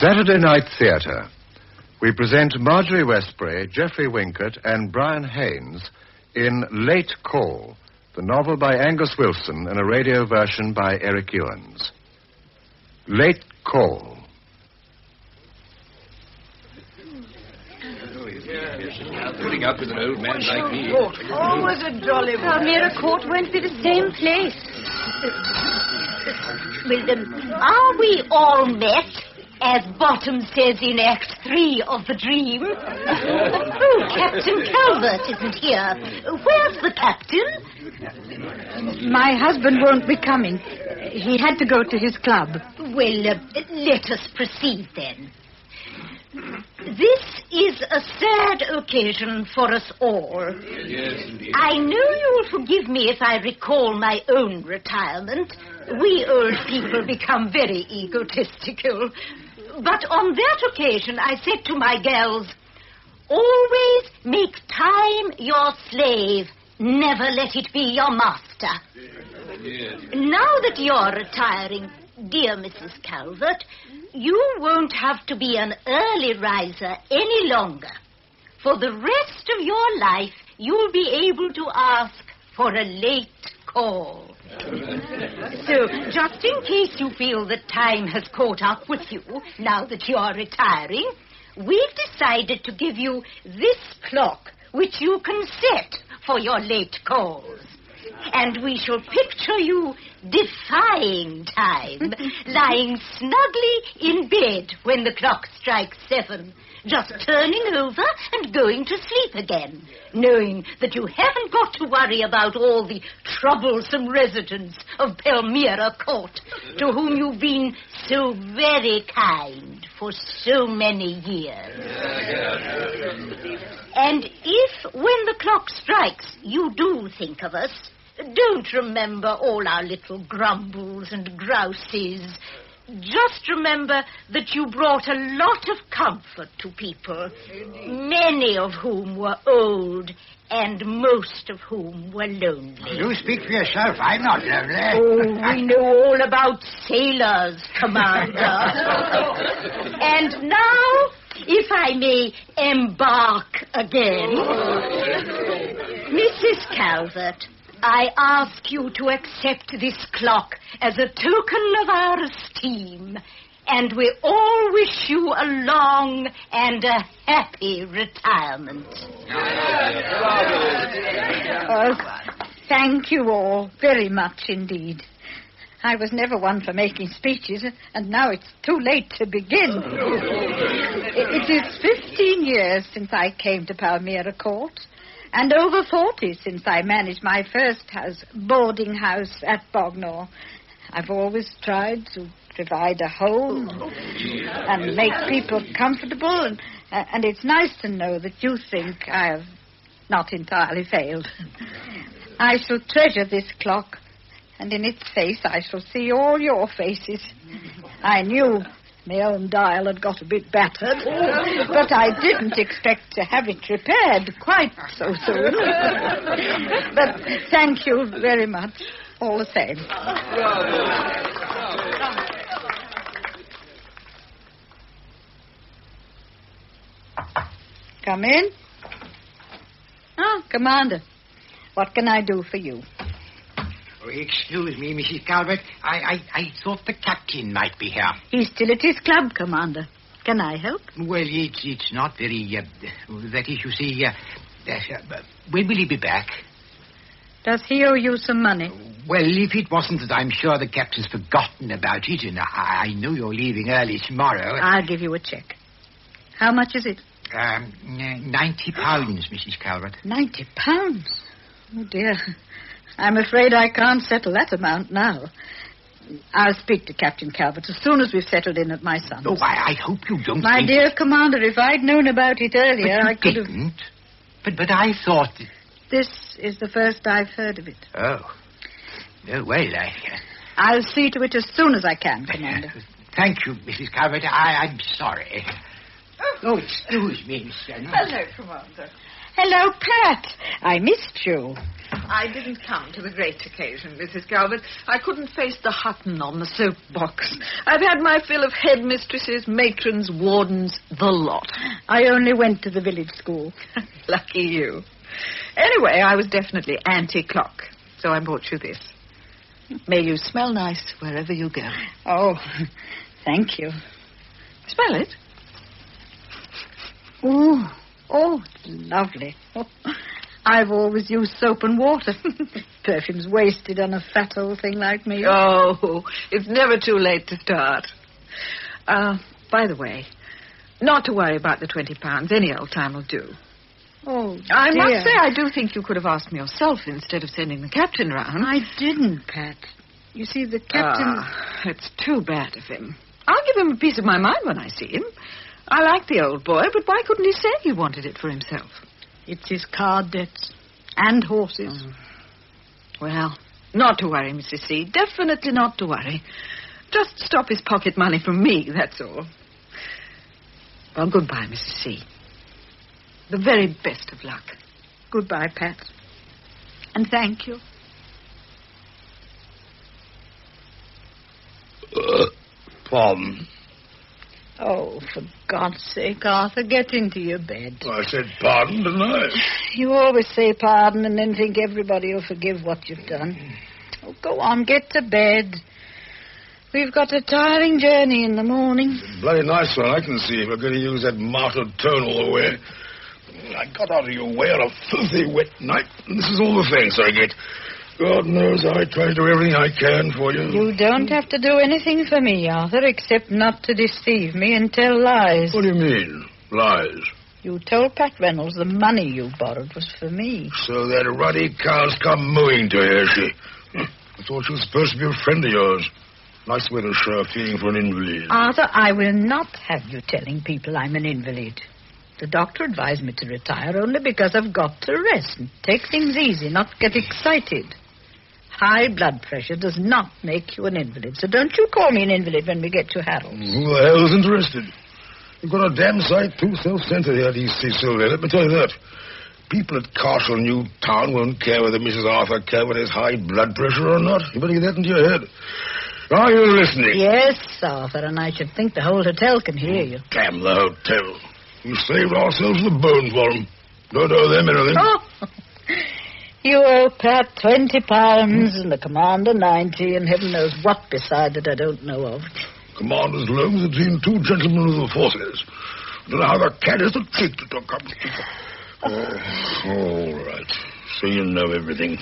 Saturday Night Theatre. We present Marjorie Westbury, Geoffrey Winkett, and Brian Haynes in Late Call, the novel by Angus Wilson and a radio version by Eric Ewens. Late Call. Putting up with an old man like me. Always a jolly one. Palmyra Court won't be the same place. Well, are we all met, as Bottom says in Act 3 of the dream? Oh, Captain Calvert isn't here. Where's the captain? My husband won't be coming. He had to go to his club. Well, let us proceed then. This is a sad occasion for us all. Yes, indeed. I know you will forgive me if I recall my own retirement. We old people become very egotistical. But on that occasion, I said to my girls, always make time your slave. Never let it be your master. Yes. Now that you're retiring, dear Mrs. Calvert, you won't have to be an early riser any longer. For the rest of your life, you'll be able to ask for a late call. So, just in case you feel that time has caught up with you, now that you are retiring, we've decided to give you this clock, which you can set for your late calls. And we shall picture you defying time, lying snugly in bed when the clock strikes 7, just turning over and going to sleep again, knowing that you haven't got to worry about all the troublesome residents of Palmyra Court, to whom you've been so very kind for so many years. And if, when the clock strikes, you do think of us, don't remember all our little grumbles and grouses. Just remember that you brought a lot of comfort to people, many of whom were old and most of whom were lonely. You speak for yourself. I'm not lonely. Oh, we know all about sailors, Commander. And now, if I may embark again, Mrs. Calvert, I ask you to accept this clock as a token of our esteem, and we all wish you a long and a happy retirement. Oh, thank you all very much indeed. I was never one for making speeches, and now it's too late to begin. It is 15 years since I came to Palmyra Court, and over 40 since I managed my first boarding house at Bognor. I've always tried to provide a home and make people comfortable, and it's nice to know that you think I have not entirely failed. I shall treasure this clock, and in its face I shall see all your faces. I knew my own dial had got a bit battered, but I didn't expect to have it repaired quite so soon. But thank you very much, all the same. Come in. Ah, Commander, what can I do for you? Oh, excuse me, Mrs. Calvert. I thought the captain might be here. He's still at his club, Commander. Can I help? Well, it's not very... that is, you see... when will he be back? Does he owe you some money? Well, if it wasn't that I'm sure the captain's forgotten about it, and I know you're leaving early tomorrow... I'll give you a cheque. How much is it? £90, Mrs. Calvert. £90? Oh, dear. I'm afraid I can't settle that amount now. I'll speak to Captain Calvert as soon as we've settled in at my son's. Oh, I hope you don't My dear Commander, if I'd known about it earlier, I could have... didn't. But I thought... This is the first I've heard of it. Oh. Oh, well, I'll see to it as soon as I can, Commander. Thank you, Mrs. Calvert. I'm sorry. Oh, excuse me, Miss Jenny. Hello, Commander. Hello, Pat. I missed you. I didn't come to the great occasion, Mrs. Calvert. I couldn't face the Hutton on the soapbox. I've had my fill of headmistresses, matrons, wardens, the lot. I only went to the village school. Lucky you. Anyway, I was definitely anti-clock, so I brought you this. May you smell nice wherever you go. Oh, thank you. Smell it. Ooh. Oh, lovely. Oh, I've always used soap and water. Perfume's wasted on a fat old thing like me. Oh, it's never too late to start. By the way, not to worry about the £20. Any old time will do. Oh, I dear. must say, I do think you could have asked me yourself instead of sending the captain round. I didn't, Pat. You see, the captain... It's too bad of him. I'll give him a piece of my mind when I see him. I like the old boy, but why couldn't he say he wanted it for himself? It's his card debts and horses. Well, not to worry, Mrs. C. Definitely not to worry. Just stop his pocket money from me, that's all. Well, goodbye, Mrs. C. The very best of luck. Goodbye, Pat. And thank you. Pardon. Oh, for God's sake, Arthur, get into your bed. I said pardon, didn't I? You always say pardon and then think everybody will forgive what you've done. Oh, go on, get to bed. We've got a tiring journey in the morning. Bloody nice one, I can see, if we're going to use that martyred tone all the way. I got out of your way on a filthy wet night, and this is all the thanks I get. God knows I try to do everything I can for you. You don't have to do anything for me, Arthur, except not to deceive me and tell lies. What do you mean, lies? You told Pat Reynolds the money you borrowed was for me. So that ruddy cow's come mooing to you, has she? I thought she was supposed to be a friend of yours. Nice way to show a feeling for an invalid. Arthur, I will not have you telling people I'm an invalid. The doctor advised me to retire only because I've got to rest and take things easy, not get excited. High blood pressure does not make you an invalid, so don't you call me an invalid when we get to Harold's. Who the hell's interested? You've got a damn sight too self-centered here, D.C. Sylvia. Let me tell you that. People at Castle New Town won't care whether Mrs. Arthur Calvert has high blood pressure or not. You better get that into your head. Are you listening? Yes, Arthur, and I should think the whole hotel can hear you. Damn the hotel. We saved ourselves the bone for them. Don't owe them anything. Oh, you owe Pat £20 and the commander 90 and heaven knows what beside that I don't know of. Commander's loans between two gentlemen of the forces. I don't know how the cat has the cheek to talk up. All right. So you know everything.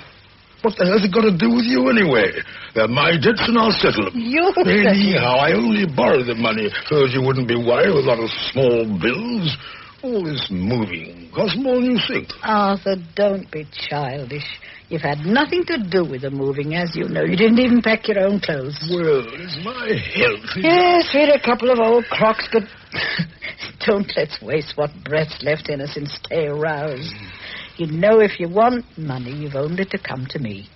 What the hell's it got to do with you anyway? They're my debts and I'll settle them. You... Anyhow, I only borrowed the money so as you wouldn't be worried with a lot of small bills. All this moving costs more than you think. Arthur, don't be childish. You've had nothing to do with the moving, as you know. You didn't even pack your own clothes. Well, it's my health. Yes, we're a couple of old crocks, but don't let's waste what breath's left in us and stay aroused. You know if you want money, you've only to come to me.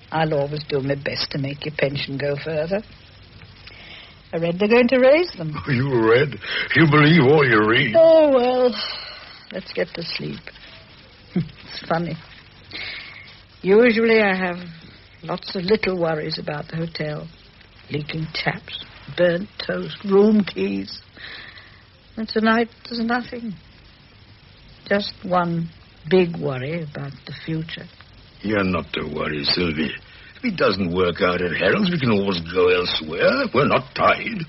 I'll always do my best to make your pension go further. I read they're going to raise them. Oh, you read? You believe all you read? Oh, well, let's get to sleep. It's funny. Usually I have lots of little worries about the hotel. Leaking taps, burnt toast, room keys. And tonight there's nothing. Just one big worry about the future. You're not to worry, Sylvie. If it doesn't work out at Harold's, we can always go elsewhere. We're not tied.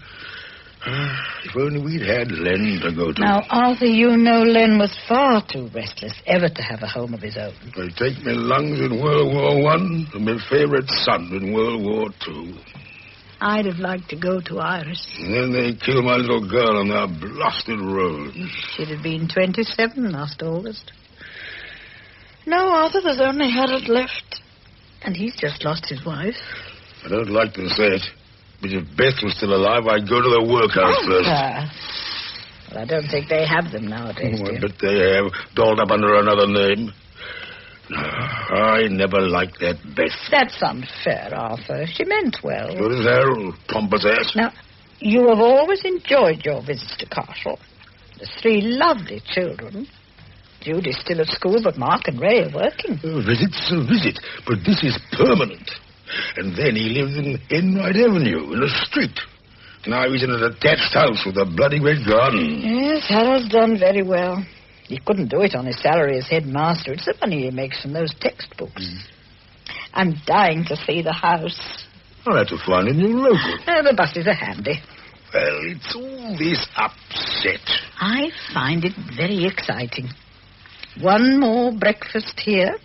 If only we'd had Len to go to. Now, Arthur, you know Len was far too restless ever to have a home of his own. They take me lungs in World War I and my favourite son in World War II. I'd have liked to go to Iris. And then they kill my little girl on their blasted roads. She'd have been 27 last August. No, Arthur, there's only Harold left. And he's just lost his wife. I don't like to say it, but if Beth was still alive, I'd go to the workhouse first. Well, I don't think they have them nowadays, I dear. bet they have, dolled up under another name. No, I never liked that Beth. That's unfair, Arthur. She meant well. So does Harold, pompous ass. Now, you have always enjoyed your visits to Castle. The 3 lovely children. Judy's still at school, but Mark and Ray are working. A visit's a visit, but this is permanent. And then he lives in Enright Avenue, in a street. Now he's in an attached house with a bloody great garden. Yes, Harold's done very well. He couldn't do it on his salary as headmaster. It's the money he makes from those textbooks. I'm dying to see the house. I'll have to find a new local. The buses are handy. Well, it's all this upset. I find it very exciting. One more breakfast here,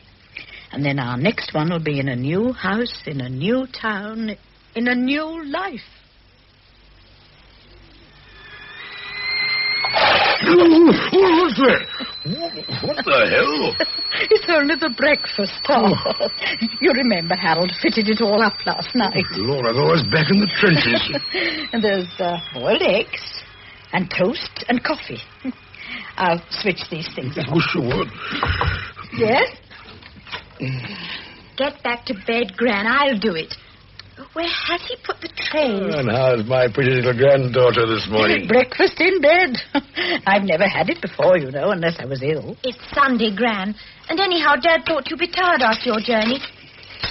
and then our next one will be in a new house, in a new town, in a new life. What's that? What the hell? It's only the breakfast. Oh. You remember Harold fitted it all up last night. Lord, I thought I was back in the trenches. And there's boiled eggs and toast and coffee. I'll switch these things I off. wish you would. Yes? Get back to bed, Gran. I'll do it. Where has he put the trays? And how's my pretty little granddaughter this morning? Breakfast in bed. I've never had it before, you know, unless I was ill. It's Sunday, Gran. And anyhow, Dad thought you'd be tired after your journey.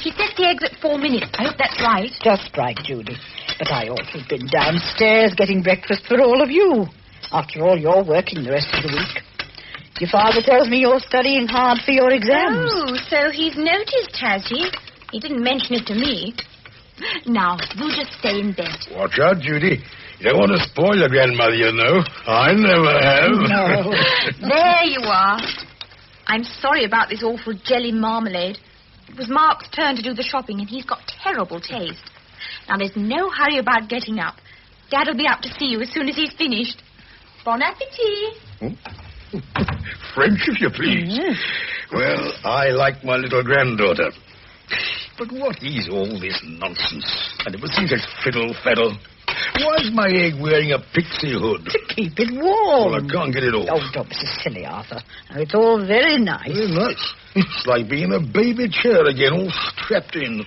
He set the eggs at 4 minutes. I hope that's right. Just right, Judy. But I ought to have been downstairs getting breakfast for all of you. After all, you're working the rest of the week. Your father tells me you're studying hard for your exams. Oh, so he's noticed, has he? He didn't mention it to me. Now, you just stay in bed. Watch out, Judy. You don't want to spoil your grandmother, you know. I never have. No. There you are. I'm sorry about this awful jelly marmalade. It was Mark's turn to do the shopping, and he's got terrible taste. Now, there's no hurry about getting up. Dad'll be up to see you as soon as he's finished. Bon appetit. French, if you please. Well, I like my little granddaughter. But what is all this nonsense? I never see such fiddle-faddle. Why's my egg wearing a pixie hood? To keep it warm. Well, I can't get it off. Oh, don't be so silly, Arthur. Oh, it's all very nice. Very nice. It's like being in a baby chair again, all strapped in.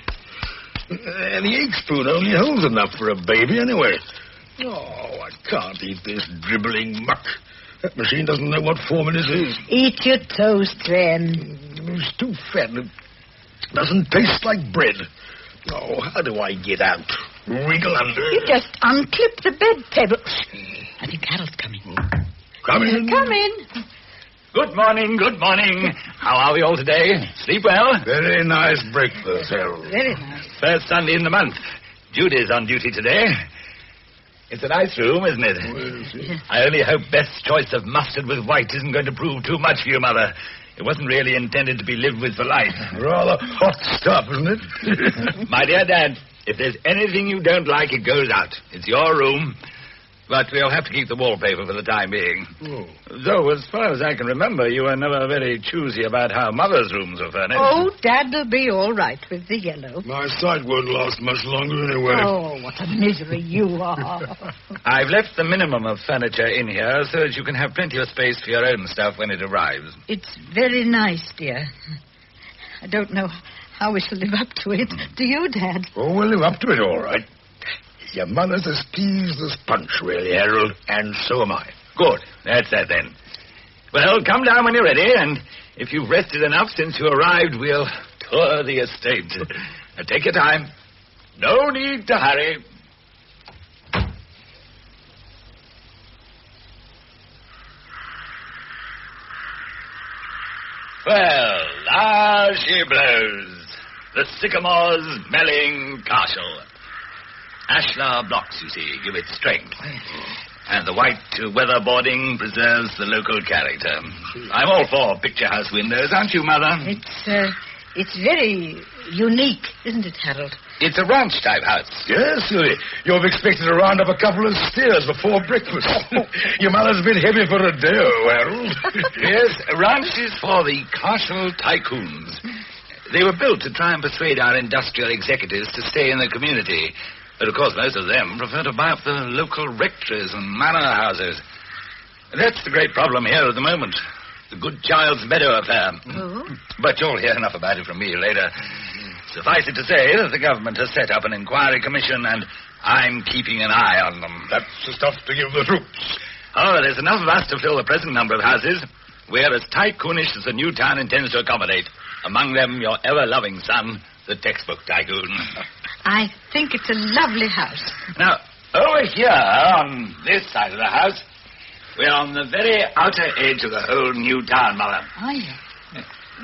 And the egg spoon only holds enough for a baby anyway. Oh, I can't eat this dribbling muck. That machine doesn't know what 4 minutes is. Eat your toast, then. It's too fat. It doesn't taste like bread. Oh, how do I get out? Wriggle under? You just unclip the bed table. I think Harold's coming. Come in. Come in. Good morning, good morning. How are we all today? Sleep well? Very nice breakfast, Harold. Very nice. First Sunday in the month. Judy's on duty today. It's a nice room, isn't it? Well, I only hope Beth's choice of mustard with white isn't going to prove too much for you, Mother. It wasn't really intended to be lived with for life. rather hot stuff, isn't it? My dear Dad, if there's anything you don't like, it goes out. It's your room. But we'll have to keep the wallpaper for the time being. Oh. Though, as far as I can remember, you were never very choosy about how Mother's rooms were furnished. Oh, Dad'll be all right with the yellow. My sight won't last much longer anyway. Oh, what a misery you are. I've left the minimum of furniture in here so that you can have plenty of space for your own stuff when it arrives. It's very nice, dear. I don't know how we shall live up to it. Do you, Dad? Oh, we'll live up to it, all right. Your mother's as pleased as punch, really, Harold, and so am I. Good. That's that, then. Well, come down when you're ready, and if you've rested enough since you arrived, we'll tour the estate. Now, take your time. No need to hurry. Well, now she blows. The sycamores smelling castle. Ashlar blocks, you see, give it strength. And the white weatherboarding preserves the local character. I'm all for picture house windows, aren't you, Mother? It's very unique, isn't it, Harold? It's a ranch-type house. Yes, Louis. You've expected to round up a couple of steers before breakfast. Your mother's a bit heavy for a day, Harold. Yes, ranches for the castle tycoons. They were built to try and persuade our industrial executives to stay in the community. But, of course, most of them prefer to buy up the local rectories and manor houses. That's the great problem here at the moment. The Good Child's Meadow affair. Oh? But you'll hear enough about it from me later. Suffice it to say that the government has set up an inquiry commission, and I'm keeping an eye on them. That's the stuff to give the troops. Oh, there's enough of us to fill the present number of houses. We're as tycoonish as the new town intends to accommodate. Among them, your ever-loving son, the textbook tycoon. I think it's a lovely house. Now, over here, on this side of the house, we're on the very outer edge of the whole new town, Mother. Are you?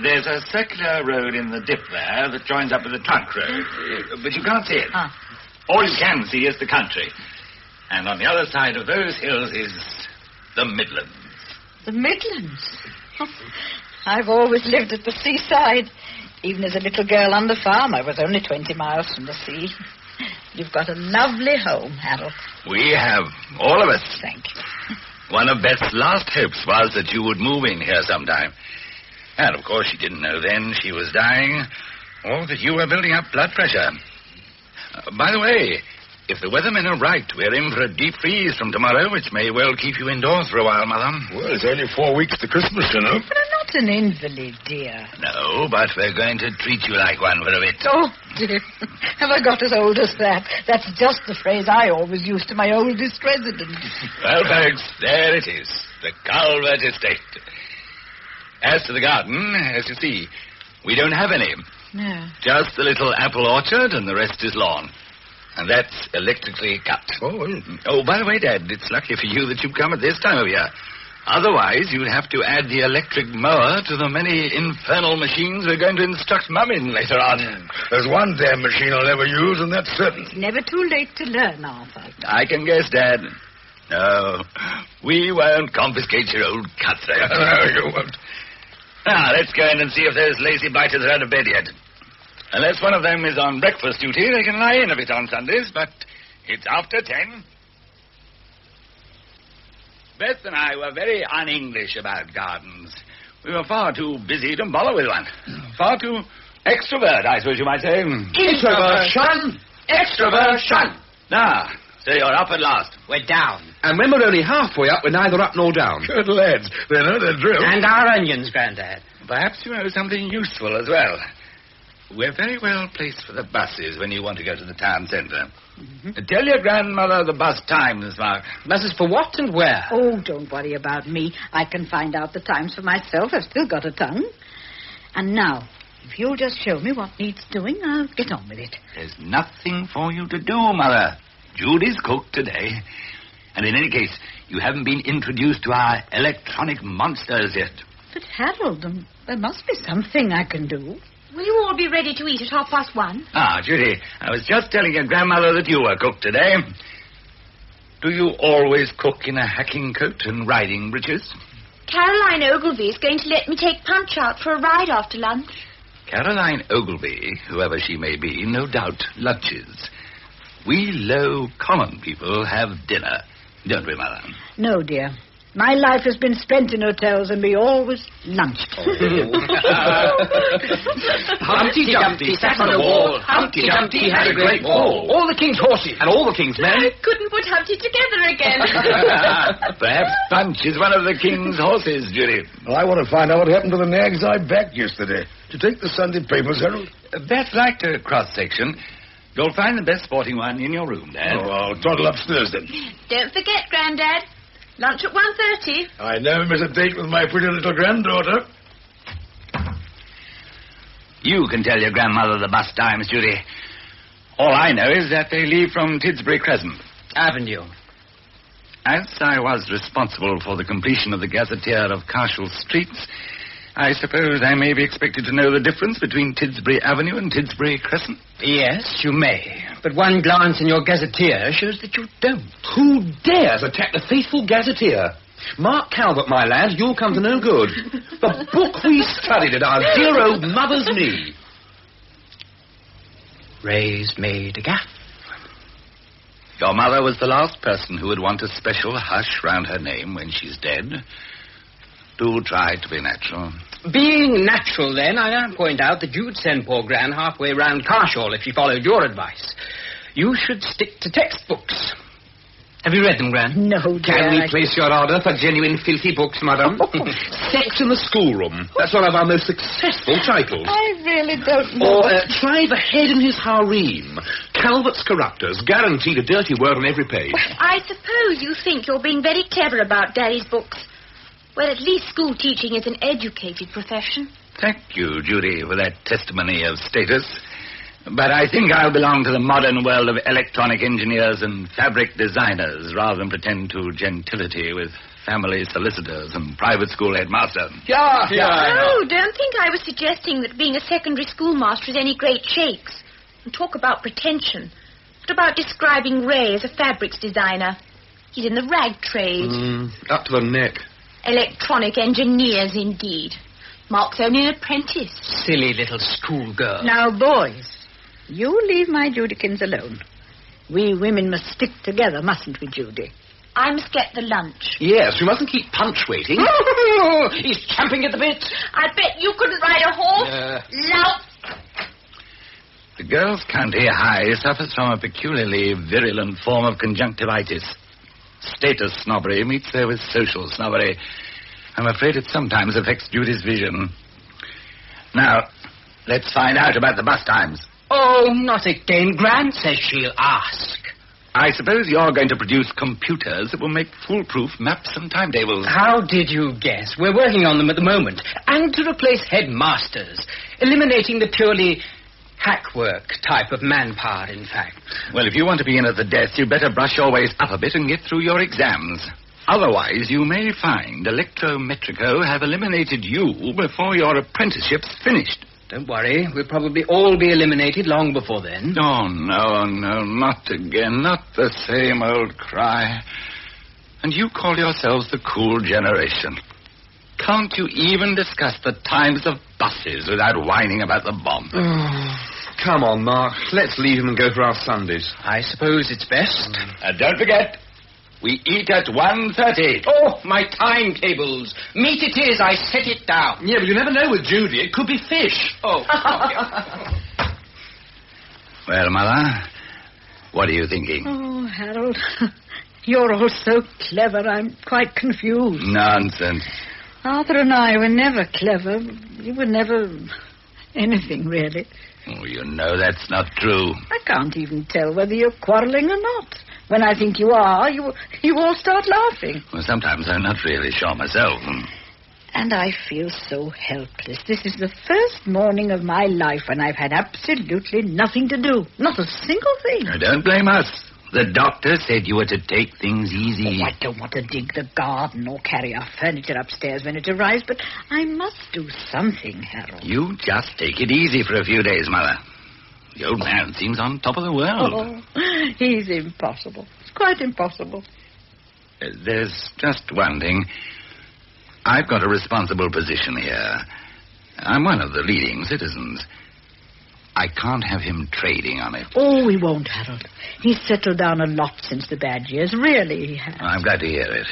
There's a circular road in the dip there that joins up with the trunk road, but you can't see it. All you can see is the country. And on the other side of those hills is the Midlands. The Midlands? I've always lived at the seaside. Even as a little girl on the farm, I was only 20 miles from the sea. You've got a lovely home, Harold. We have, all of us. Thank you. One of Beth's last hopes was that you would move in here sometime. And, of course, she didn't know then she was dying, or that you were building up blood pressure. By the way, if the weathermen are right, we're in for a deep freeze from tomorrow, which may well keep you indoors for a while, Mother. Well, it's only 4 weeks to Christmas, you know. But I'm not an invalid, dear. No, but we're going to treat you like one for a bit. Oh, dear. Have I got as old as that? That's just the phrase I always used to my oldest resident. Well, folks, there it is. The Calvert Estate. As to the garden, as you see, we don't have any. No. Just the little apple orchard, and the rest is lawn. And that's electrically cut. Oh, by the way, Dad, it's lucky for you that you've come at this time of year. Otherwise, you'd have to add the electric mower to the many infernal machines we're going to instruct Mum in later on. There's one damn machine I'll never use, and that's certain. It's never too late to learn, Arthur. I can guess, Dad. No, we won't confiscate your old cutthroat. No, you won't. Now, let's go in and see if those lazy biters are out of bed yet. Unless one of them is on breakfast duty, they can lie in a bit on Sundays, but it's after 10. Beth and I were very un-English about gardens. We were far too busy to bother with one. Far too extrovert, I suppose you might say. Introversion! Extroversion! Now, so you're up at last. We're down. And when we're only halfway up, we're neither up nor down. Good lads. They know their drill. And our onions, Grandad. Perhaps you know something useful as well. We're very well placed for the buses when you want to go to the town centre. Mm-hmm. Tell your grandmother the bus times, Mark. Buses for what and where? Oh, don't worry about me. I can find out the times for myself. I've still got a tongue. And now, if you'll just show me what needs doing, I'll get on with it. There's nothing for you to do, Mother. Judy's cooked today. And in any case, you haven't been introduced to our electronic monsters yet. But, Harold, there must be something I can do. Will you all be ready to eat at 1:30? Ah, Judy, I was just telling your grandmother that you were cooked today. Do you always cook in a hacking coat and riding breeches? Caroline Ogilvy is going to let me take Punch out for a ride after lunch. Caroline Ogilvy, whoever she may be, no doubt lunches. We low, common people have dinner, don't we, Mother? No, dear. My life has been spent in hotels, and we always lunched. Humpty Dumpty sat on a wall. Humpty Dumpty had a great fall. All the king's horses and all the king's men. I couldn't put Humpty together again. Perhaps Punch is one of the king's horses, Judy. Well, I want to find out what happened to the nags I backed yesterday. Did you take the Sunday papers, Harold? Beth liked a cross-section. You'll find the best sporting one in your room, Dad. Oh, I'll toddle upstairs then. Don't forget, Grandad. Lunch at 1:30. I never miss a date with my pretty little granddaughter. You can tell your grandmother the bus times, Judy. All I know is that they leave from Tidsbury Crescent Avenue. As I was responsible for the completion of the gazetteer of Carshall Streets, I suppose I may be expected to know the difference between Tidsbury Avenue and Tidsbury Crescent. Yes, you may. But one glance in your gazetteer shows that you don't. Who dares attack the faithful gazetteer? Mark Calvert, my lad, you'll come to no good. The book we studied at our dear old mother's knee. Ray's made a gaff. Your mother was the last person who would want a special hush round her name when she's dead. Do try to be natural. Being natural, then, I point out that you'd send poor Gran halfway round Carshall if she followed your advice. You should stick to textbooks. Have you read them, Gran? No, dear. Can we place your order for genuine filthy books, madam? Sex in the Schoolroom. That's one of our most successful titles. I really don't know. Or Try the Head in His Harem. Calvert's Corruptors. Guaranteed a dirty word on every page. I suppose you think you're being very clever about Daddy's books. Well, at least school teaching is an educated profession. Thank you, Judy, for that testimony of status. But I think I'll belong to the modern world of electronic engineers and fabric designers rather than pretend to gentility with family solicitors and private school headmaster. Yeah. Oh, don't think I was suggesting that being a secondary schoolmaster is any great shakes. And talk about pretension. What about describing Ray as a fabrics designer? He's in the rag trade. Up to the neck. Electronic engineers, indeed. Mark's only an apprentice. Silly little schoolgirl. Now, boys, you leave my Judykins alone. We women must stick together, mustn't we, Judy? I must get the lunch. Yes, we mustn't keep Punch waiting. He's champing at the bit. I bet you couldn't ride a horse. Lout. The girls' county high suffers from a peculiarly virulent form of conjunctivitis. Status snobbery meets there with social snobbery. I'm afraid it sometimes affects Judy's vision. Now, let's find out about the bus times. Oh, not again. Gran says she'll ask. I suppose you're going to produce computers that will make foolproof maps and timetables. How did you guess? We're working on them at the moment. And to replace headmasters. Eliminating the purely hackwork type of manpower, in fact. Well, if you want to be in at the death, you'd better brush your ways up a bit and get through your exams. Otherwise, you may find Electrometrico have eliminated you before your apprenticeship's finished. Don't worry. We'll probably all be eliminated long before then. Oh, no, not again. Not the same old cry. And you call yourselves the cool generation. Can't you even discuss the times of buses without whining about the bomb? Come on, Mark. Let's leave him and go for our Sundays. I suppose it's best. Don't forget, we eat at 1:30. Oh, my timetables. Meat it is. I set it down. Yeah, but you never know with Judy. It could be fish. Oh. Well, Mother, what are you thinking? Oh, Harold, you're all so clever, I'm quite confused. Nonsense. Arthur and I were never clever. We were never anything, really. Oh, you know that's not true. I can't even tell whether you're quarrelling or not. When I think you are, you all start laughing. Well, sometimes I'm not really sure myself. And I feel so helpless. This is the first morning of my life when I've had absolutely nothing to do. Not a single thing. Now, don't blame us. The doctor said you were to take things easy. Oh, I don't want to dig the garden or carry our furniture upstairs when it arrives, but I must do something, Harold. You just take it easy for a few days, Mother. The old man seems on top of the world. Oh, he's impossible. It's quite impossible. There's just one thing. I've got a responsible position here. I'm one of the leading citizens. I can't have him trading on it. Oh, we won't, Harold. He's settled down a lot since the bad years. Really, he has. I'm glad to hear it.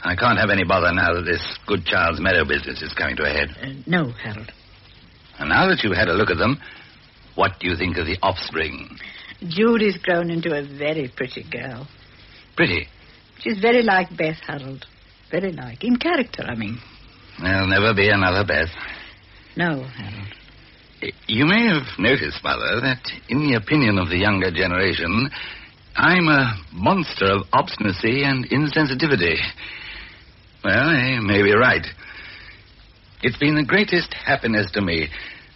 I can't have any bother now that this Good Child's Meadow business is coming to a head. No, Harold. And now that you've had a look at them, what do you think of the offspring? Judy's grown into a very pretty girl. Pretty? She's very like Beth, Harold. Very like. In character, I mean. There'll never be another Beth. No, Harold. You may have noticed, Mother, that in the opinion of the younger generation, I'm a monster of obstinacy and insensitivity. Well, they may be right. It's been the greatest happiness to me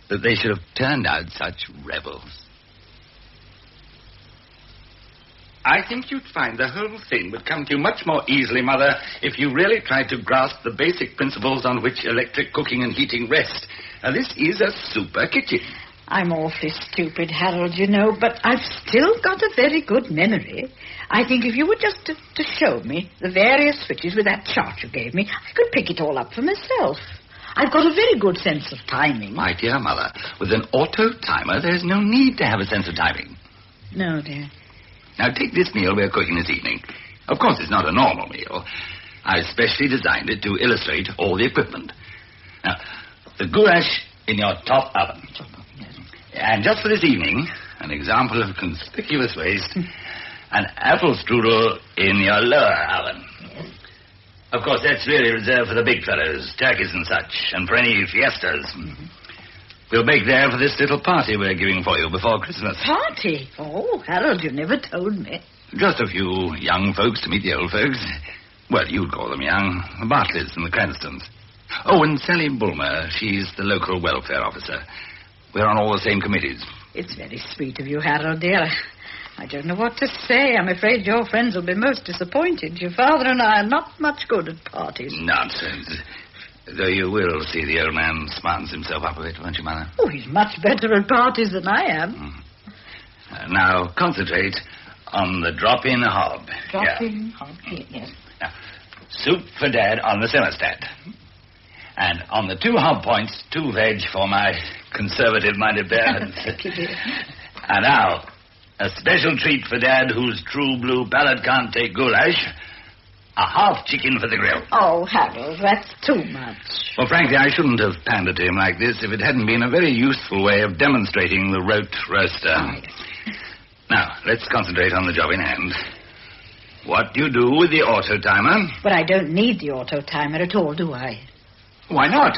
that they should have turned out such rebels. I think you'd find the whole thing would come to you much more easily, Mother, if you really tried to grasp the basic principles on which electric cooking and heating rest. Now, this is a super kitchen. I'm awfully stupid, Harold, you know, but I've still got a very good memory. I think if you were just to show me the various switches with that chart you gave me, I could pick it all up for myself. I've got a very good sense of timing. My dear Mother, with an auto timer, there's no need to have a sense of timing. No, dear. Now, take this meal we're cooking this evening. Of course, it's not a normal meal. I specially designed it to illustrate all the equipment. Now, the goulash in your top oven. And just for this evening, an example of conspicuous waste, an apple strudel in your lower oven. Of course, that's really reserved for the big fellows, turkeys and such, and for any fiestas. We'll bake there for this little party we're giving for you before Christmas. Party? Oh, Harold, you never told me. Just a few young folks to meet the old folks. Well, you'd call them young. The Bartleys and the Cranstons. Oh, and Sally Bulmer. She's the local welfare officer. We're on all the same committees. It's very sweet of you, Harold, dear. I don't know what to say. I'm afraid your friends will be most disappointed. Your father and I are not much good at parties. Nonsense. Though you will see the old man smartens himself up a bit, won't you, Mother? Oh, he's much better at parties than I am. Now, concentrate on the drop-in hob. Drop-in hob, yes. Now, soup for Dad on the thermostat. And on the 2 hob points, 2 veg for my conservative-minded parents. Thank you, dear. And now, a special treat for Dad whose true blue palate can't take goulash. A half chicken for the grill. Oh, Harold, that's too much. Well, frankly, I shouldn't have pandered to him like this if it hadn't been a very useful way of demonstrating the rote roaster. Oh, yes. Now, let's concentrate on the job in hand. What do you do with the auto timer? But I don't need the auto timer at all, do I? Why not?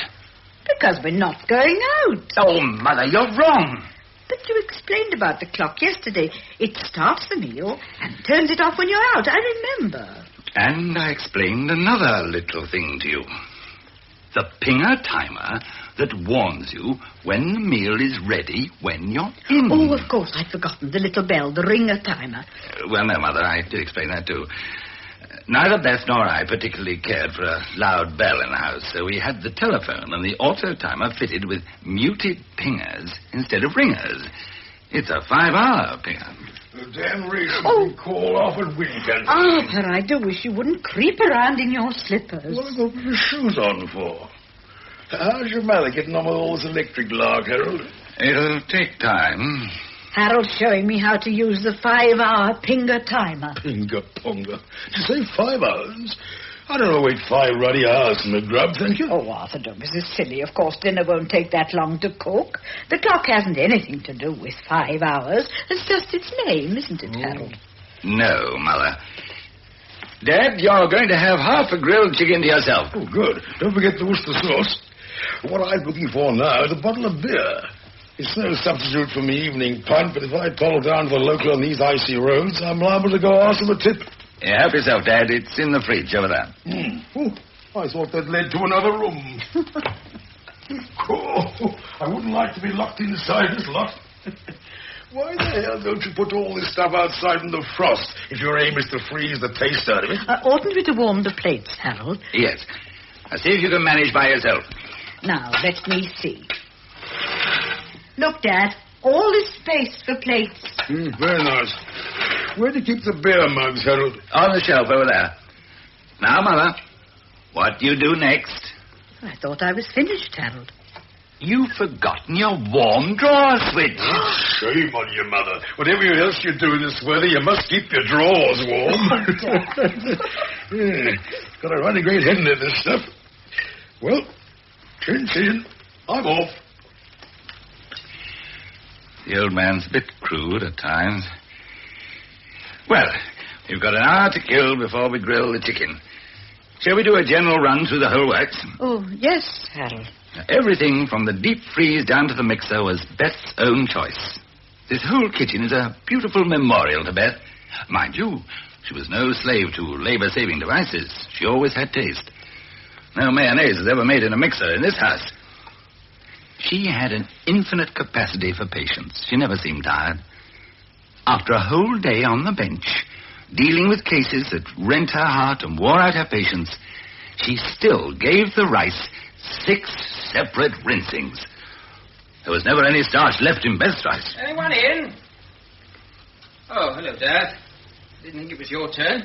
Because we're not going out. Oh, Mother, you're wrong. But you explained about the clock yesterday. It starts the meal and turns it off when you're out. I remember. And I explained another little thing to you. The pinger timer that warns you when the meal is ready when you're in. Oh, of course, I'd forgotten the little bell, the ringer timer. Well, no, Mother, I did explain that too. Neither Beth nor I particularly cared for a loud bell in the house, so we had the telephone and the auto timer fitted with muted pingers instead of ringers. It's a 5-hour pinger. The damn race will be called off at weekend. Arthur, I do wish you wouldn't creep around in your slippers. What have you got your shoes on for? How's your mother getting on with all this electric lark, Harold? It'll take time. Harold's showing me how to use the 5-hour pinger timer. Pinger-ponga. You say 5 hours? I don't know, wait 5 ruddy hours from the grub, thank you. Oh, Arthur, don't be so silly. Of course, dinner won't take that long to cook. The clock hasn't anything to do with 5 hours. It's just its name, isn't it, Harold? No, Mother. Dad, you're going to have half a grilled chicken to yourself. Oh, good. Don't forget the Worcester sauce. What I'm looking for now is a bottle of beer. It's no substitute for me evening pint, but if I toddle down to the local on these icy roads, I'm liable to go ask them a tip. Yeah, help yourself, Dad. It's in the fridge over there. Oh, I thought that led to another room. I wouldn't like to be locked inside this lot. Why the hell don't you put all this stuff outside in the frost if your aim is to freeze the taste out of it? Oughtn't we to warm the plates, Harold? Yes. Now, see if you can manage by yourself. Now, let me see. Look, Dad, all this space for plates. Very nice. Where do you keep the beer mugs, Harold? On the shelf over there. Now, Mother, what do you do next? I thought I was finished, Harold. You've forgotten your warm drawer switch. Shame on you, Mother. Whatever else you do in this weather, you must keep your drawers warm. Got a running great head in it, this stuff. Well, chin. I'm off. The old man's a bit crude at times. Well, we've got an hour to kill before we grill the chicken. Shall we do a general run through the whole works? Oh, yes, Harold. Everything from the deep freeze down to the mixer was Beth's own choice. This whole kitchen is a beautiful memorial to Beth. Mind you, she was no slave to labor-saving devices. She always had taste. No mayonnaise is ever made in a mixer in this house. She had an infinite capacity for patience. She never seemed tired. After a whole day on the bench, dealing with cases that rent her heart and wore out her patience, she still gave the rice 6 separate rinsings. There was never any starch left in Beth's rice. Anyone in? Oh, hello, Dad. Didn't think it was your turn.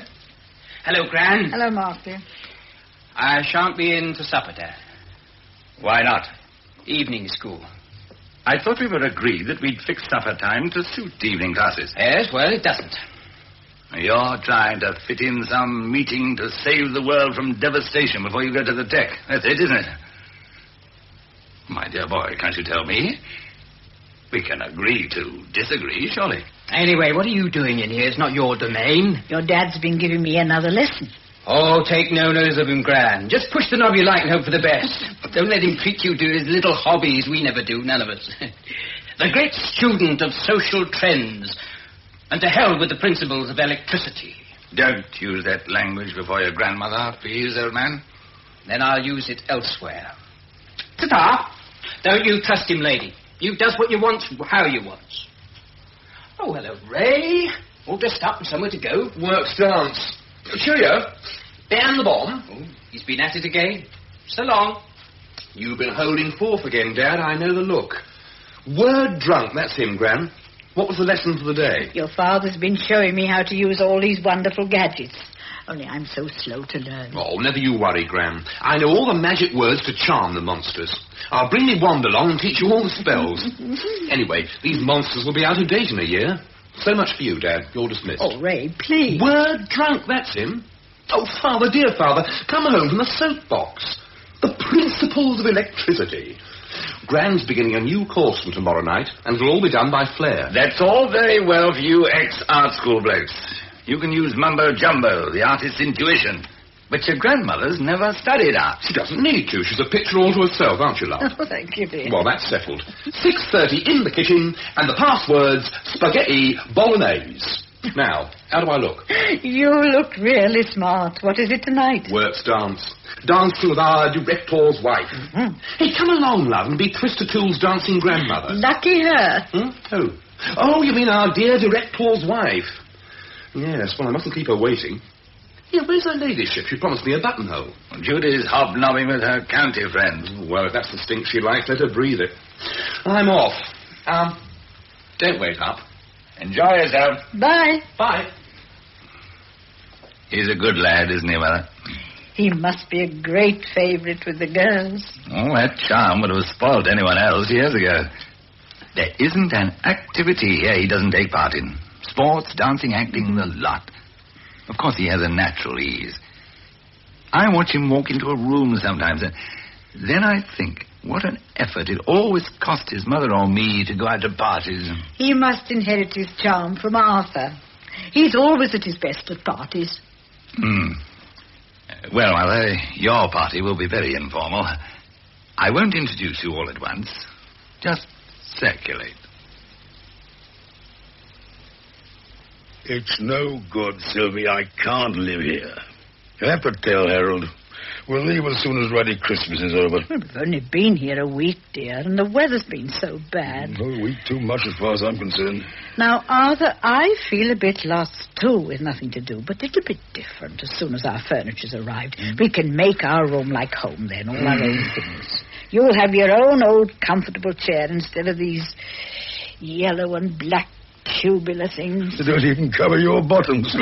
Hello, Gran. Hello, Mark, dear. I shan't be in to supper, Dad. Why not? Evening school. I thought we were agreed that we'd fix supper time to suit evening classes. Yes, well, it doesn't. You're trying to fit in some meeting to save the world from devastation before you go to the tech. That's it, isn't it? My dear boy, can't you tell me? We can agree to disagree, surely. Anyway, what are you doing in here? It's not your domain. Your dad's been giving me another lesson. Oh, take no notice of him, Gran. Just push the knob you like and hope for the best. Don't let him treat you to his little hobbies we never do, none of us. The great student of social trends. And to hell with the principles of electricity. Don't use that language before your grandmother, please, old man. Then I'll use it elsewhere. Ta-ta! Don't you trust him, lady. You does what you wants, how you wants. Oh, hello, Ray. All dressed up and somewhere to go. Works dance. Cheerio. Dan the bomb. Oh, he's been at it again. So long. You've been holding forth again, Dad. I know the look. Word drunk, that's him, Gran. What was the lesson for the day? Your father's been showing me how to use all these wonderful gadgets. Only I'm so slow to learn. Oh, never you worry, Gran. I know all the magic words to charm the monsters. I'll bring me wand along and teach you all the spells. Anyway, these monsters will be out of date in a year. So much for you, Dad. You're dismissed. Oh, Ray, please. Word drunk, that's him. Oh, Father, dear Father, come home from the soapbox. The principles of electricity. Gran's beginning a new course from tomorrow night, and it'll all be done by flare. That's all very well for you ex-art school blokes. You can use mumbo-jumbo, the artist's intuition. But your grandmother's never studied art. She doesn't need to. She's a picture all to herself, aren't you, love? Oh, thank you, dear. Well, that's settled. 6:30 in the kitchen, and the password's spaghetti bolognese. Now, how do I look? You look really smart. What is it tonight? Works dance. Dancing with our director's wife. Mm-hmm. Hey, come along, love, and be Twister Tool's dancing grandmother. Lucky her. Who? Oh, you mean our dear director's wife. Yes, well, I mustn't keep her waiting. Yeah, where's her ladyship? She promised me a buttonhole. Judy's hobnobbing with her county friends. Well, if that's the stink she likes, let her breathe it. I'm off. Don't wait up. Enjoy yourself. Bye. Bye. He's a good lad, isn't he, Mother? He must be a great favourite with the girls. Oh, that charm would have spoiled anyone else years ago. There isn't an activity here he doesn't take part in. Sports, dancing, acting, the lot. Of course, he has a natural ease. I watch him walk into a room sometimes, and then I think what an effort it always cost his mother or me to go out to parties. He must inherit his charm from Arthur. He's always at his best at parties. Well, Mother, your party will be very informal. I won't introduce you all at once. Just circulate. It's no good, Sylvie. I can't live here. You'll have to tell Harold. We'll leave as soon as Ruddy Christmas is over. Well, we've only been here a week, dear, and the weather's been so bad. A week too much as far as I'm concerned. Now, Arthur, I feel a bit lost, too, with nothing to do, but it'll be different as soon as our furniture's arrived. We can make our room like home then, all our own things. You'll have your own old comfortable chair instead of these yellow and black tubular things. They don't even cover your bottoms.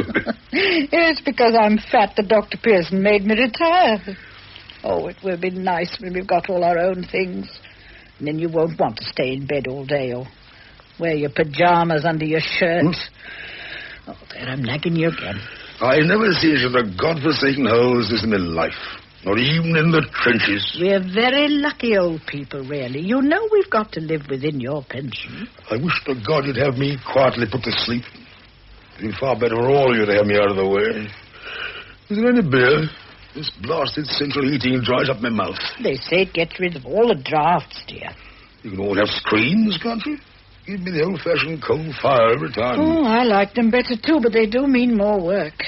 It's because I'm fat that Dr. Pearson made me retire. Oh, it will be nice when we've got all our own things. And then you won't want to stay in bed all day or wear your pajamas under your shirt. Oh, there, I'm nagging you again. I never seen such a godforsaken hole as this in my life. Not even in the trenches. We're very lucky old people, really. You know we've got to live within your pension. I wish to God you'd have me quietly put to sleep. It'd be far better for all of you to have me out of the way. Is there any beer? This blasted central heating dries up my mouth. They say it gets rid of all the drafts, dear. You can all have screens, can't you? Give me the old-fashioned coal fire every time. Oh, I like them better, too, but they do mean more work.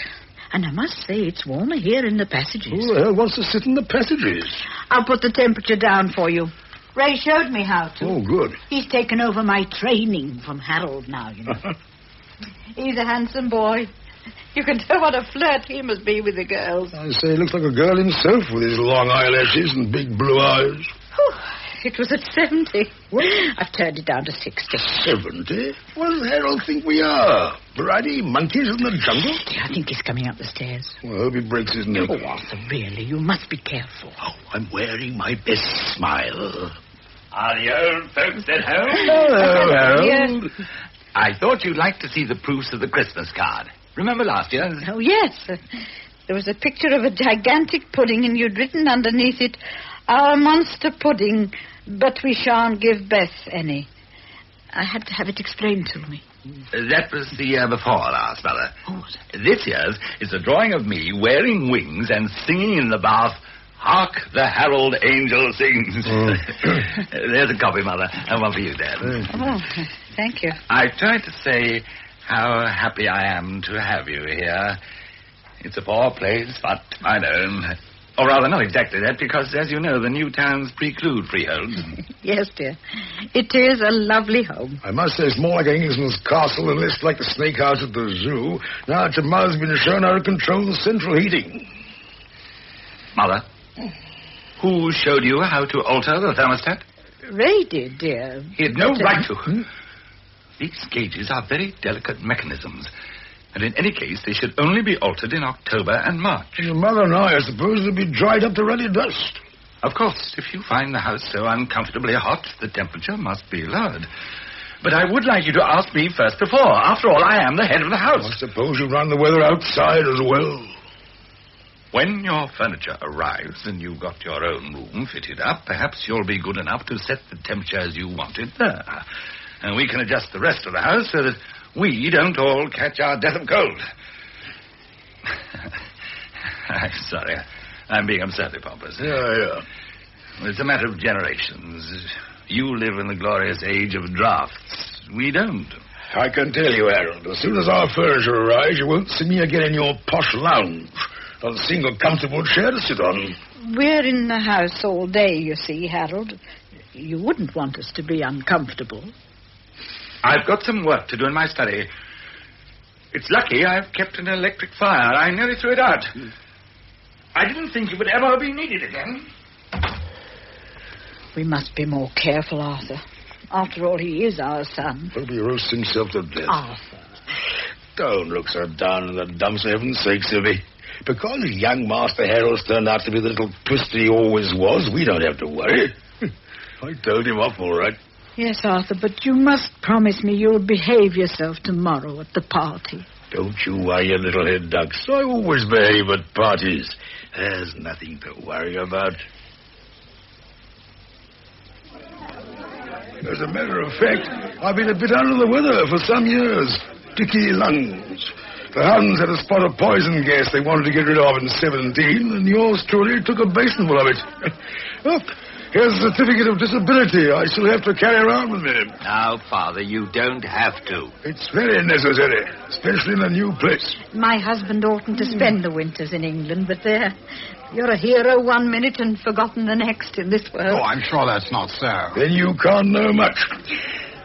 And I must say, it's warmer here in the passages. Who the hell wants to sit in the passages? I'll put the temperature down for you. Ray showed me how to. Oh, good. He's taken over my training from Harold now, you know. He's a handsome boy. You can tell what a flirt he must be with the girls. I say, he looks like a girl himself with his long eyelashes and big blue eyes. Whew, it was at 70. What? I've turned it down to 60. 70? What does Harold think we are? Variety monkeys in the jungle? I think he's coming up the stairs. Well, I hope he breaks his neck. Oh, Arthur, really, you must be careful. Oh, I'm wearing my best smile. Are the old folks at home? Hello, Harold. I thought you'd like to see the proofs of the Christmas card. Remember last year? Oh, yes. There was a picture of a gigantic pudding, and you'd written underneath it, "Our monster pudding, but we shan't give Beth any." I had to have it explained to me. That was the year before last, Mother. Oh, This year's is a drawing of me wearing wings and singing in the bath, "Hark the Herald Angel Sings." There's a copy, Mother, and one for you, Dad. Oh, thank you. I tried to say how happy I am to have you here. It's a poor place, but I know. Or rather, not exactly that, because, as you know, the new towns preclude freehold. Yes, dear. It is a lovely home. I must say it's more like Englisman's castle and less like the snake house at the zoo. Now that your mother's been shown how to control the central heating. Mother, who showed you how to alter the thermostat? Ray did, dear. He had no right to. These gauges are very delicate mechanisms. And in any case, they should only be altered in October and March. Your mother and I suppose will be dried up to ruddy dust. Of course, if you find the house so uncomfortably hot, the temperature must be lowered. But I would like you to ask me first before. After all, I am the head of the house. I suppose you run the weather outside as well. When your furniture arrives and you've got your own room fitted up, perhaps you'll be good enough to set the temperature as you want it there. And we can adjust the rest of the house so that we don't all catch our death of cold. I'm sorry. I'm being absurdly pompous. Yeah. It's a matter of generations. You live in the glorious age of drafts. We don't. I can tell you, Harold, as soon as our furniture arrives, you won't see me again in your posh lounge. Not a single comfortable chair to sit on. We're in the house all day, you see, Harold. You wouldn't want us to be uncomfortable. I've got some work to do in my study. It's lucky I've kept an electric fire. I nearly threw it out. I didn't think it would ever be needed again. We must be more careful, Arthur. After all, he is our son. He'll be roasting himself to death. Arthur. Don't look so down in the dumps, for heaven's sake, Sylvie. Because young Master Harold's turned out to be the little twister he always was, we don't have to worry. I told him off all right. Yes, Arthur, but you must promise me you'll behave yourself tomorrow at the party. Don't you worry, you little head ducks. I always behave at parties. There's nothing to worry about. As a matter of fact, I've been a bit under the weather for some years. Dicky lungs. The Huns had a spot of poison gas they wanted to get rid of in 17, and yours truly took a basinful of it. Look, here's a certificate of disability I shall have to carry around with me. Now, Father, you don't have to. It's very necessary, especially in a new place. My husband oughtn't to spend the winters in England, but there, you're a hero one minute and forgotten the next in this world. Oh, I'm sure that's not so. Then you can't know much.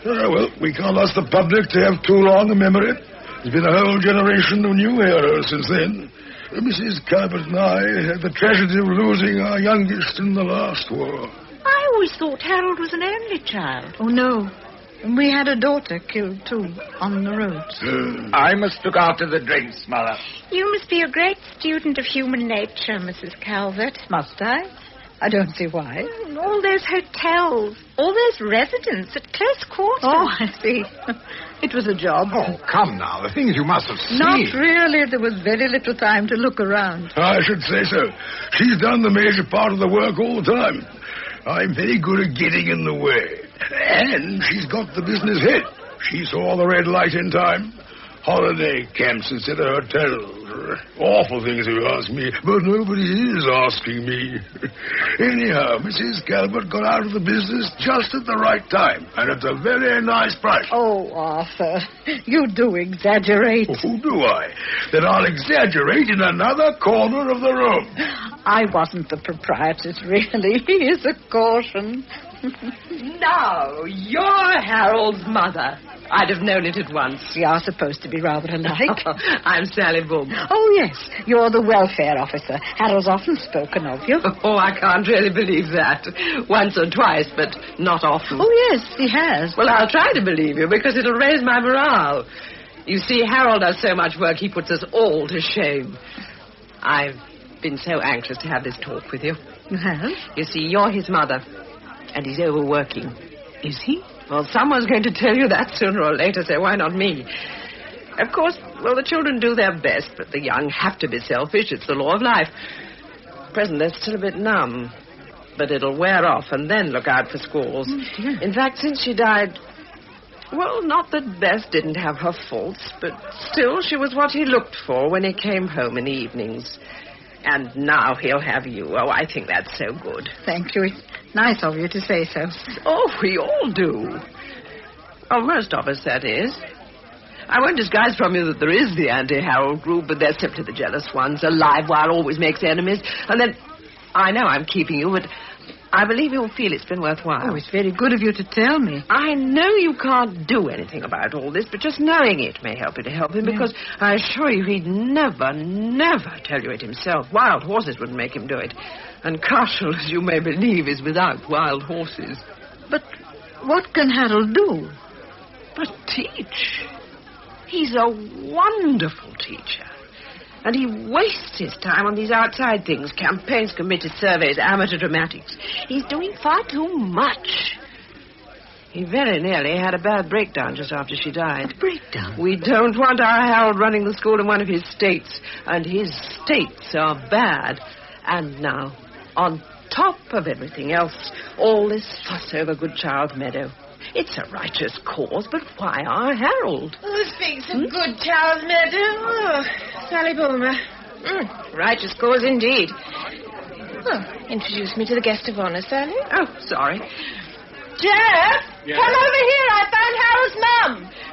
Well, we can't ask the public to have too long a memory. There's been a whole generation of new heroes since then. Mrs. Cabot and I had the tragedy of losing our youngest in the last war. I always thought Harold was an only child. Oh, no. And we had a daughter killed, too, on the roads. I must look after the drinks, Mother. You must be a great student of human nature, Mrs. Calvert. Must I? I don't see why. All those hotels, all those residents at close quarters. Oh, I see. It was a job. Oh, come now. The things you must have seen. Not really. There was very little time to look around. I should say so. She's done the major part of the work all the time. I'm very good at getting in the way. And she's got the business head. She saw the red light in time. Holiday camps instead of hotels. Awful things, if you ask me. But nobody is asking me. Anyhow, Mrs. Calvert got out of the business just at the right time. And at a very nice price. Oh, Arthur, you do exaggerate. Oh, do I? Then I'll exaggerate in another corner of the room. I wasn't the proprietress, really. Here's a caution. Now, you're Harold's mother. I'd have known it at once. We are supposed to be rather alike. I'm Sally Boom. Oh, yes. You're the welfare officer. Harold's often spoken of you. Oh, I can't really believe that. Once or twice, but not often. Oh, yes, he has. Well, I'll try to believe you, because it'll raise my morale. You see, Harold does so much work, he puts us all to shame. I've been so anxious to have this talk with you. You have? You see, you're his mother, and he's overworking. Is he? Well, someone's going to tell you that sooner or later, so why not me? Of course, well, the children do their best, but the young have to be selfish. It's the law of life. At present, they're still a bit numb, but it'll wear off, and then look out for squalls. Oh, in fact, since she died, well, not that Bess didn't have her faults, but still she was what he looked for when he came home in the evenings. And now he'll have you. Oh, I think that's so good. Thank you. It's nice of you to say so. Oh, we all do. Oh, most of us, that is. I won't disguise from you that there is the anti-Harold group, but they're simply the jealous ones. A live wire always makes enemies. And then, I know I'm keeping you, but I believe you'll feel it's been worthwhile. Oh, it's very good of you to tell me. I know you can't do anything about all this, but just knowing it may help you to help him, because I assure you he'd never tell you it himself. Wild horses wouldn't make him do it. And Cashel, as you may believe, is without wild horses. But what can Harold do? But teach. He's a wonderful teacher. And he wastes his time on these outside things, campaigns, committee surveys, amateur dramatics. He's doing far too much. He very nearly had a bad breakdown just after she died. A breakdown? We don't want our Harold running the school in one of his states. And his states are bad. And now, on top of everything else, all this fuss over Goodchild Meadow. It's a righteous cause, but why our Harold? Who speaks of Goodchild Meadow? Oh, Sally Bulmer. Righteous cause indeed. Well, introduce me to the guest of honor, Sally. Oh, sorry. Jeff, come over here. I found Harold's mum.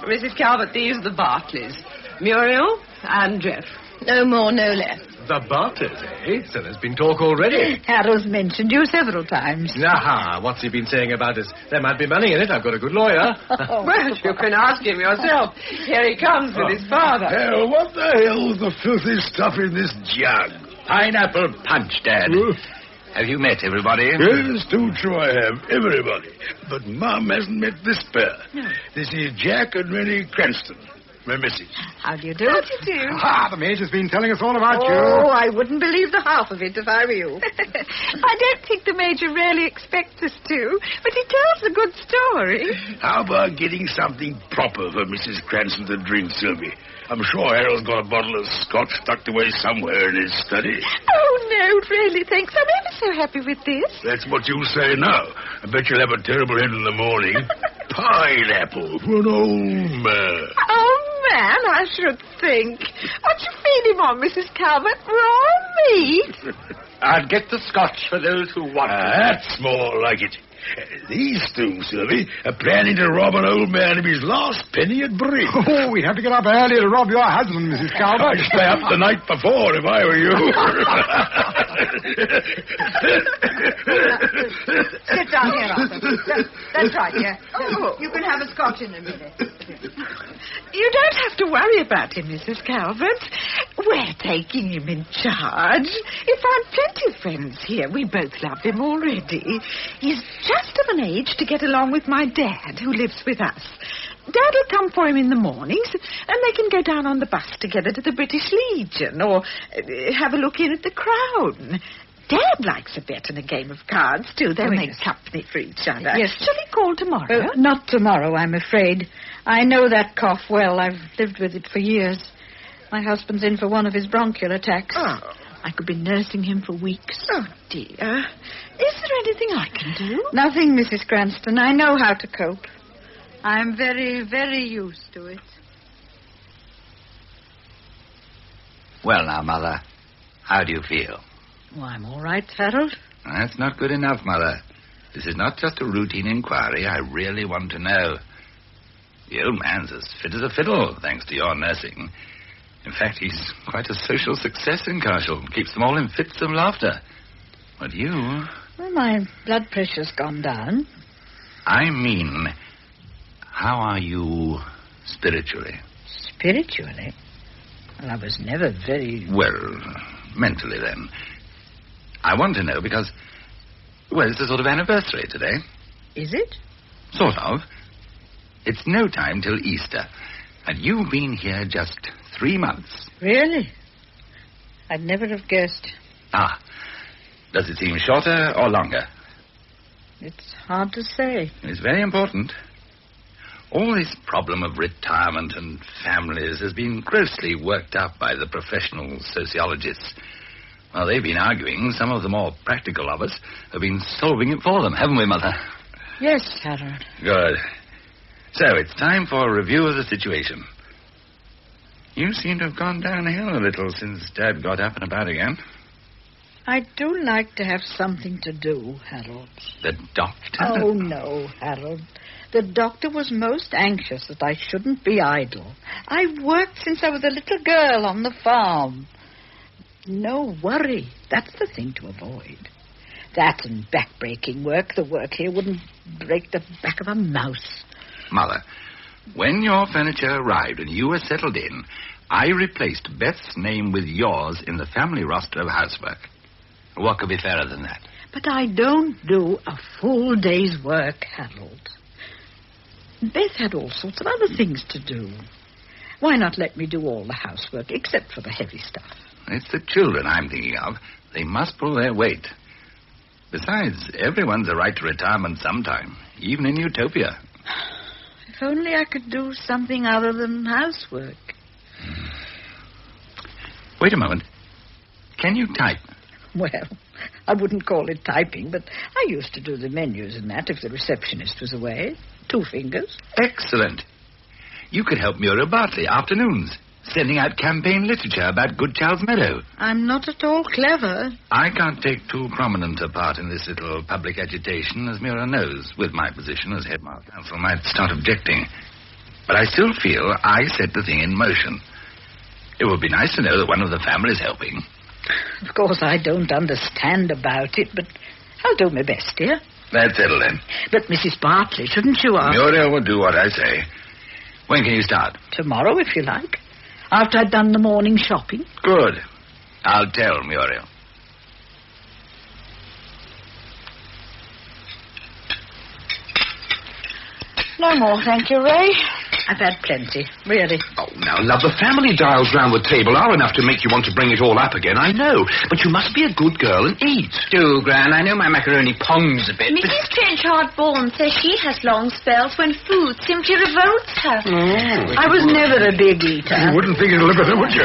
Mrs. Calvert, these are the Bartleys. Muriel and Jeff. No more, no less. The Bartleys, eh? So there's been talk already. Harold's mentioned you several times. Aha, what's he been saying about us? There might be money in it. I've got a good lawyer. Well, you can ask him yourself. Here he comes with his father. Hell, what the hell's the filthy stuff in this jug? Pineapple punch, Dad. Have you met everybody? Yes, too true I have. Everybody. But Mum hasn't met this pair. No. This is Jack and Rennie Cranston. My missus. How do you do? How do you do? Ah, the Major's been telling us all about you. Oh, I wouldn't believe the half of it if I were you. I don't think the Major really expects us to, but he tells a good story. How about getting something proper for Mrs. Cranston to drink, Sylvie? I'm sure Harold's got a bottle of scotch tucked away somewhere in his study. Oh, no, really, thanks. I'm ever so happy with this. That's what you'll say now. I bet you'll have a terrible head in the morning. Pineapple for an old man. Oh, man, I should think. What you feeding on, Mrs. Calvert? Raw meat? I'll get the scotch for those who want it. That's more like it. These two, Sylvie, are planning to rob an old man of his last penny at bridge. Oh, we'd have to get up early to rob your husband, Mrs. Calvert. I'd stay up the night before if I were you. Sit down here, Arthur. That's right, yeah. You can have a scotch in a minute. You don't have to worry about him, Mrs. Calvert. We're taking him in charge. He found plenty of friends here. We both love him already. He's just of an age to get along with my dad, who lives with us. Dad will come for him in the mornings, and they can go down on the bus together to the British Legion, or have a look in at the Crown. Dad likes a bet and a game of cards, too. They'll make company for each other. Yes. Shall we call tomorrow? Not tomorrow, I'm afraid. I know that cough well. I've lived with it for years. My husband's in for one of his bronchial attacks. Oh. I could be nursing him for weeks. Oh, dear. Is there anything I can do? Nothing, Mrs. Cranston. I know how to cope. I'm very, very used to it. Well, now, Mother, how do you feel? Oh, I'm all right, Harold. That's not good enough, Mother. This is not just a routine inquiry. I really want to know. The old man's as fit as a fiddle, thanks to your nursing. In fact, he's quite a social success in Cashel. Keeps them all in fits of laughter. But you... Well, my blood pressure's gone down. I mean, how are you spiritually? Spiritually? Well, I was never very... Well, mentally, then. I want to know because, well, it's a sort of anniversary today. Is it? Sort of. It's no time till Easter. And you've been here just 3 months. Really? I'd never have guessed. Ah. Does it seem shorter or longer? It's hard to say. It's very important. All this problem of retirement and families has been grossly worked up by the professional sociologists. Well, they've been arguing. Some of the more practical of us have been solving it for them, haven't we, Mother? Yes, Harold. Good. So, it's time for a review of the situation. You seem to have gone downhill a little since Dad got up and about again. I do like to have something to do, Harold. The doctor? Oh, no, Harold. The doctor was most anxious that I shouldn't be idle. I've worked since I was a little girl on the farm. No worry. That's the thing to avoid. That and back-breaking work. The work here wouldn't break the back of a mouse. Mother, when your furniture arrived and you were settled in, I replaced Beth's name with yours in the family roster of housework. What could be fairer than that? But I don't do a full day's work, Harold. Beth had all sorts of other things to do. Why not let me do all the housework, except for the heavy stuff? It's the children I'm thinking of. They must pull their weight. Besides, everyone's a right to retirement sometime, even in Utopia. If only I could do something other than housework. Wait a moment. Can you type? Well, I wouldn't call it typing, but I used to do the menus and that if the receptionist was away. 2 fingers. Excellent. You could help Muriel Bartley afternoons, sending out campaign literature about Good Child's Meadow. I'm not at all clever. I can't take too prominent a part in this little public agitation, as Muriel knows, with my position as headmaster. Council might start objecting. But I still feel I set the thing in motion. It would be nice to know that one of the family's helping. Of course, I don't understand about it, but I'll do my best, dear. That's settled then. But Mrs. Bartley, shouldn't you ask? Muriel will do what I say. When can you start? Tomorrow, if you like. After I've done the morning shopping. Good. I'll tell Muriel. No more, thank you, Ray. I've had plenty, really. Oh, now, love, the family dials round the table are enough to make you want to bring it all up again, I know. But you must be a good girl and eat. Do, Gran. I know my macaroni pongs a bit. Mrs. Trenchard-Bourne says she has long spells when food simply revolts her. I was never a big eater. You wouldn't think it'll live with her, would you?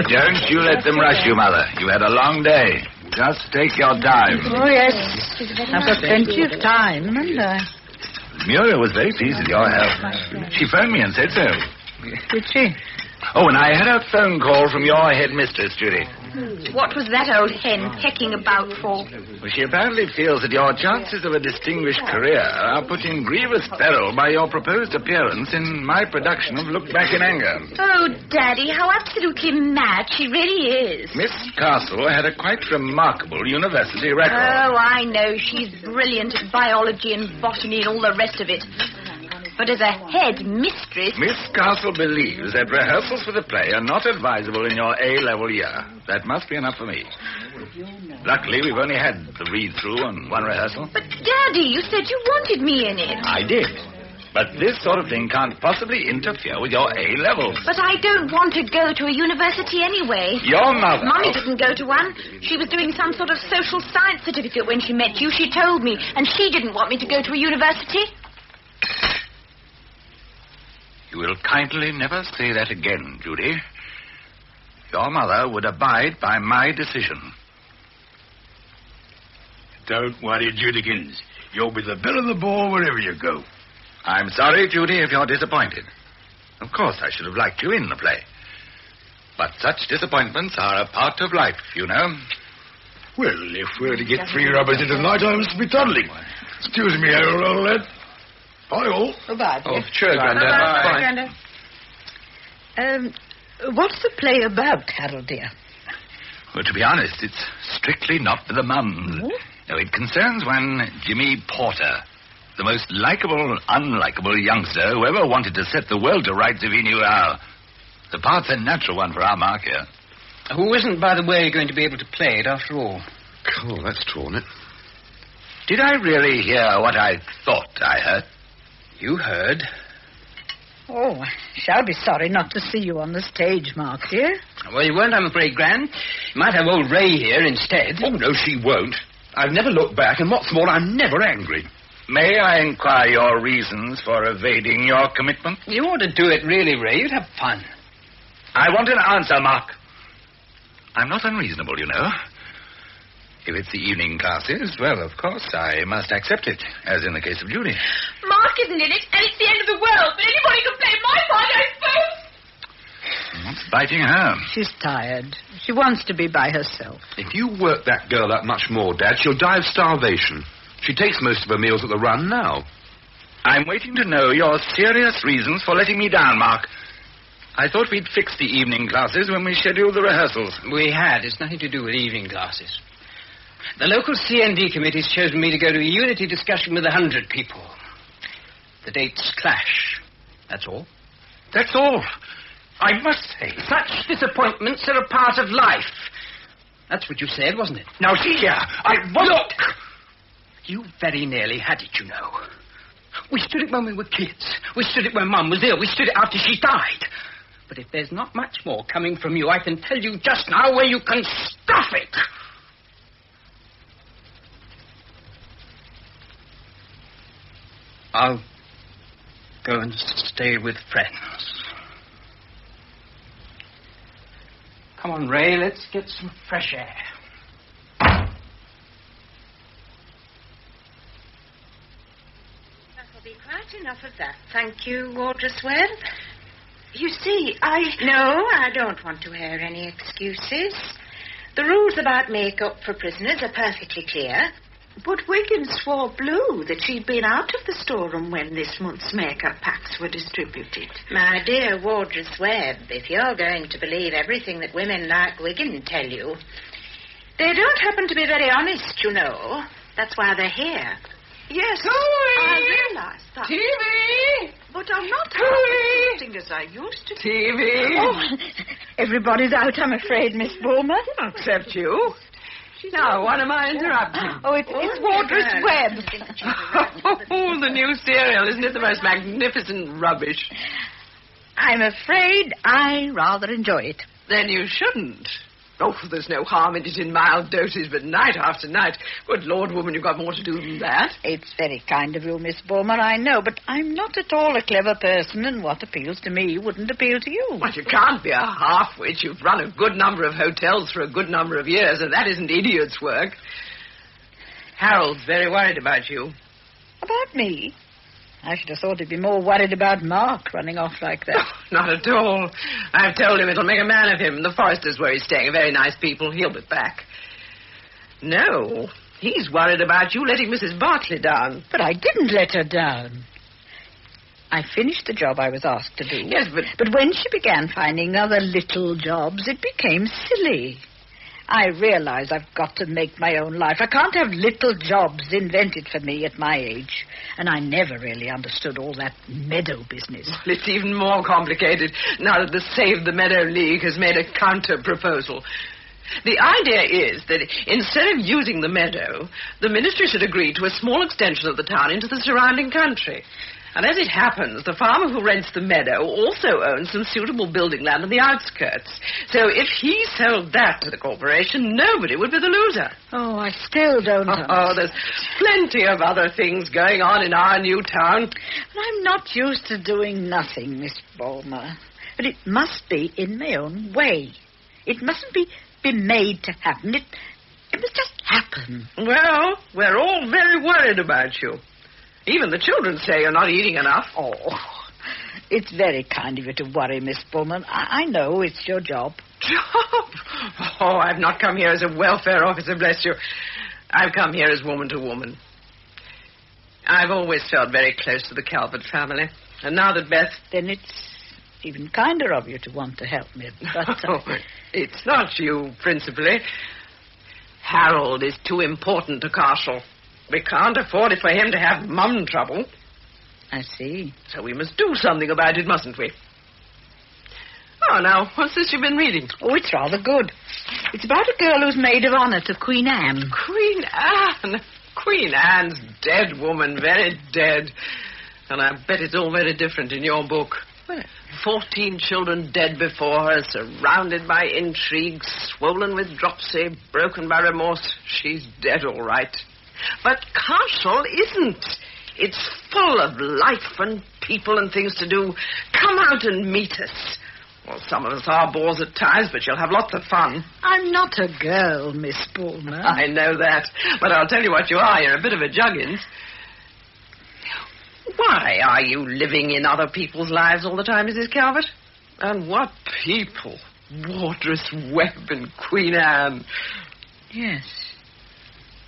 Don't you let them rush you, Mother. You had a long day. Just take your time. Oh, yes. I've got plenty of time, haven't I? Muriel was very pleased with your help. She phoned me and said so. Did she? Oh, and I had a phone call from your headmistress, Judy. What was that old hen pecking about for? Well, she apparently feels that your chances of a distinguished career are put in grievous peril by your proposed appearance in my production of Look Back in Anger. Oh, Daddy, how absolutely mad she really is. Miss Castle had a quite remarkable university record. Oh, I know. She's brilliant at biology and botany and all the rest of it. But as a head mistress... Miss Castle believes that rehearsals for the play are not advisable in your A-level year. That must be enough for me. Luckily, we've only had the read-through and one rehearsal. But, Daddy, you said you wanted me in it. I did. But this sort of thing can't possibly interfere with your A-levels. But I don't want to go to a university anyway. Your mother... Mummy didn't go to one. She was doing some sort of social science certificate when she met you. She told me. And she didn't want me to go to a university. You will kindly never say that again, Judy. Your mother would abide by my decision. Don't worry, Judykins. You'll be the belle of the ball wherever you go. I'm sorry, Judy, if you're disappointed. Of course, I should have liked you in the play. But such disappointments are a part of life, you know. Well, if we're to get 3 rubbers into the night, I must be toddling. Excuse me, Harold, old lad. Bye, all. Goodbye. Oh, sure, Grandad. Bye, Grandad. What's the play about, Harold, dear? Well, to be honest, it's strictly not for the mums. No, it concerns one Jimmy Porter, the most likable, unlikable youngster who ever wanted to set the world to rights if he knew how. The part's a natural one for our mark here. Who isn't, by the way, going to be able to play it after all? Oh, that's torn it. Did I really hear what I thought I heard? You heard. Oh, I shall be sorry not to see you on the stage, Mark, dear. Well, you won't, I'm afraid, Gran. You might have old Ray here instead. Oh, no, she won't. I've never looked back, and what's more, I'm never angry. May I inquire your reasons for evading your commitment? You ought to do it, really, Ray. You'd have fun. I want an answer, Mark. I'm not unreasonable, you know. If it's the evening classes, well, of course, I must accept it, as in the case of Judy. Mark isn't in it, and it's the end of the world, but anybody can play my part, I suppose. What's biting her? She's tired. She wants to be by herself. If you work that girl that much more, Dad, she'll die of starvation. She takes most of her meals at the run now. I'm waiting to know your serious reasons for letting me down, Mark. I thought we'd fixed the evening classes when we scheduled the rehearsals. We had. It's nothing to do with evening classes. The local CND committee's chosen me to go to a unity discussion with 100 people. The dates clash. That's all. That's all. I must say. Such disappointments are a part of life. That's what you said, wasn't it? Now, see here. Look! You very nearly had it, you know. We stood it when we were kids. We stood it when Mum was ill. We stood it after she died. But if there's not much more coming from you, I can tell you just now where you can stuff it. I'll go and stay with friends. Come on, Ray, let's get some fresh air. That'll be quite enough of that. Thank you, Wardress Webb. You see, No, I don't want to hear any excuses. The rules about makeup for prisoners are perfectly clear. But Wiggins swore blue that she'd been out of the storeroom when this month's makeup packs were distributed. My dear Wardress Webb, if you're going to believe everything that women like Wiggins tell you, they don't happen to be very honest, you know. That's why they're here. Yes, Hooey! I realise that. TV! But I'm not acting as I used to. TV! Oh, everybody's out, I'm afraid, Miss Bulmer. Except you. Now, what am I interrupting? Oh, it's Wardress Webb. Oh, the new serial. Isn't it the most magnificent rubbish? I'm afraid I rather enjoy it. Then you shouldn't. Oh, there's no harm in it in mild doses, but night after night. Good Lord, woman, you've got more to do than that. It's very kind of you, Miss Bulmer, I know, but I'm not at all a clever person, and what appeals to me wouldn't appeal to you. Well, you can't be a half-wit. You've run a good number of hotels for a good number of years, and that isn't idiot's work. Harold's very worried about you. About me? I should have thought he'd be more worried about Mark running off like that. Oh, not at all. I've told him it'll make a man of him. The Foresters where he's staying are very nice people. He'll be back. No, he's worried about you letting Mrs. Bartley down. But I didn't let her down. I finished the job I was asked to do. Yes, But when she began finding other little jobs, it became silly. I realize I've got to make my own life. I can't have little jobs invented for me at my age. And I never really understood all that meadow business. Well, it's even more complicated now that the Save the Meadow League has made a counter-proposal. The idea is that instead of using the meadow, the ministry should agree to a small extension of the town into the surrounding country. And as it happens, the farmer who rents the meadow also owns some suitable building land on the outskirts. So if he sold that to the corporation, nobody would be the loser. Oh, I still don't understand. Oh, there's plenty of other things going on in our new town. But I'm not used to doing nothing, Miss Bulmer. But it must be in my own way. It mustn't be made to happen. It must just happen. Well, we're all very worried about you. Even the children say you're not eating enough. Oh, it's very kind of you to worry, Miss Bulmer. I know it's your job. Job? Oh, I've not come here as a welfare officer, bless you. I've come here as woman to woman. I've always felt very close to the Calvert family. And now that Beth... Then it's even kinder of you to want to help me. But it's not you, principally. Harold is too important to Carshall. We can't afford it for him to have mum trouble. I see. So we must do something about it, mustn't we? Oh, now, what's this you've been reading? Oh, it's rather good. It's about a girl who's maid of honor to Queen Anne. Queen Anne? Queen Anne's dead, woman, very dead. And I bet it's all very different in your book. 14 children dead before her, surrounded by intrigue, swollen with dropsy, broken by remorse. She's dead, all right. But Carshall isn't. It's full of life and people and things to do. Come out and meet us. Well, some of us are bores at times, but you'll have lots of fun. I'm not a girl, Miss Bulmer. I know that. But I'll tell you what you are. You're a bit of a juggins. Why are you living in other people's lives all the time, Mrs. Calvert? And what people. Wardress Webb and Queen Anne. Yes.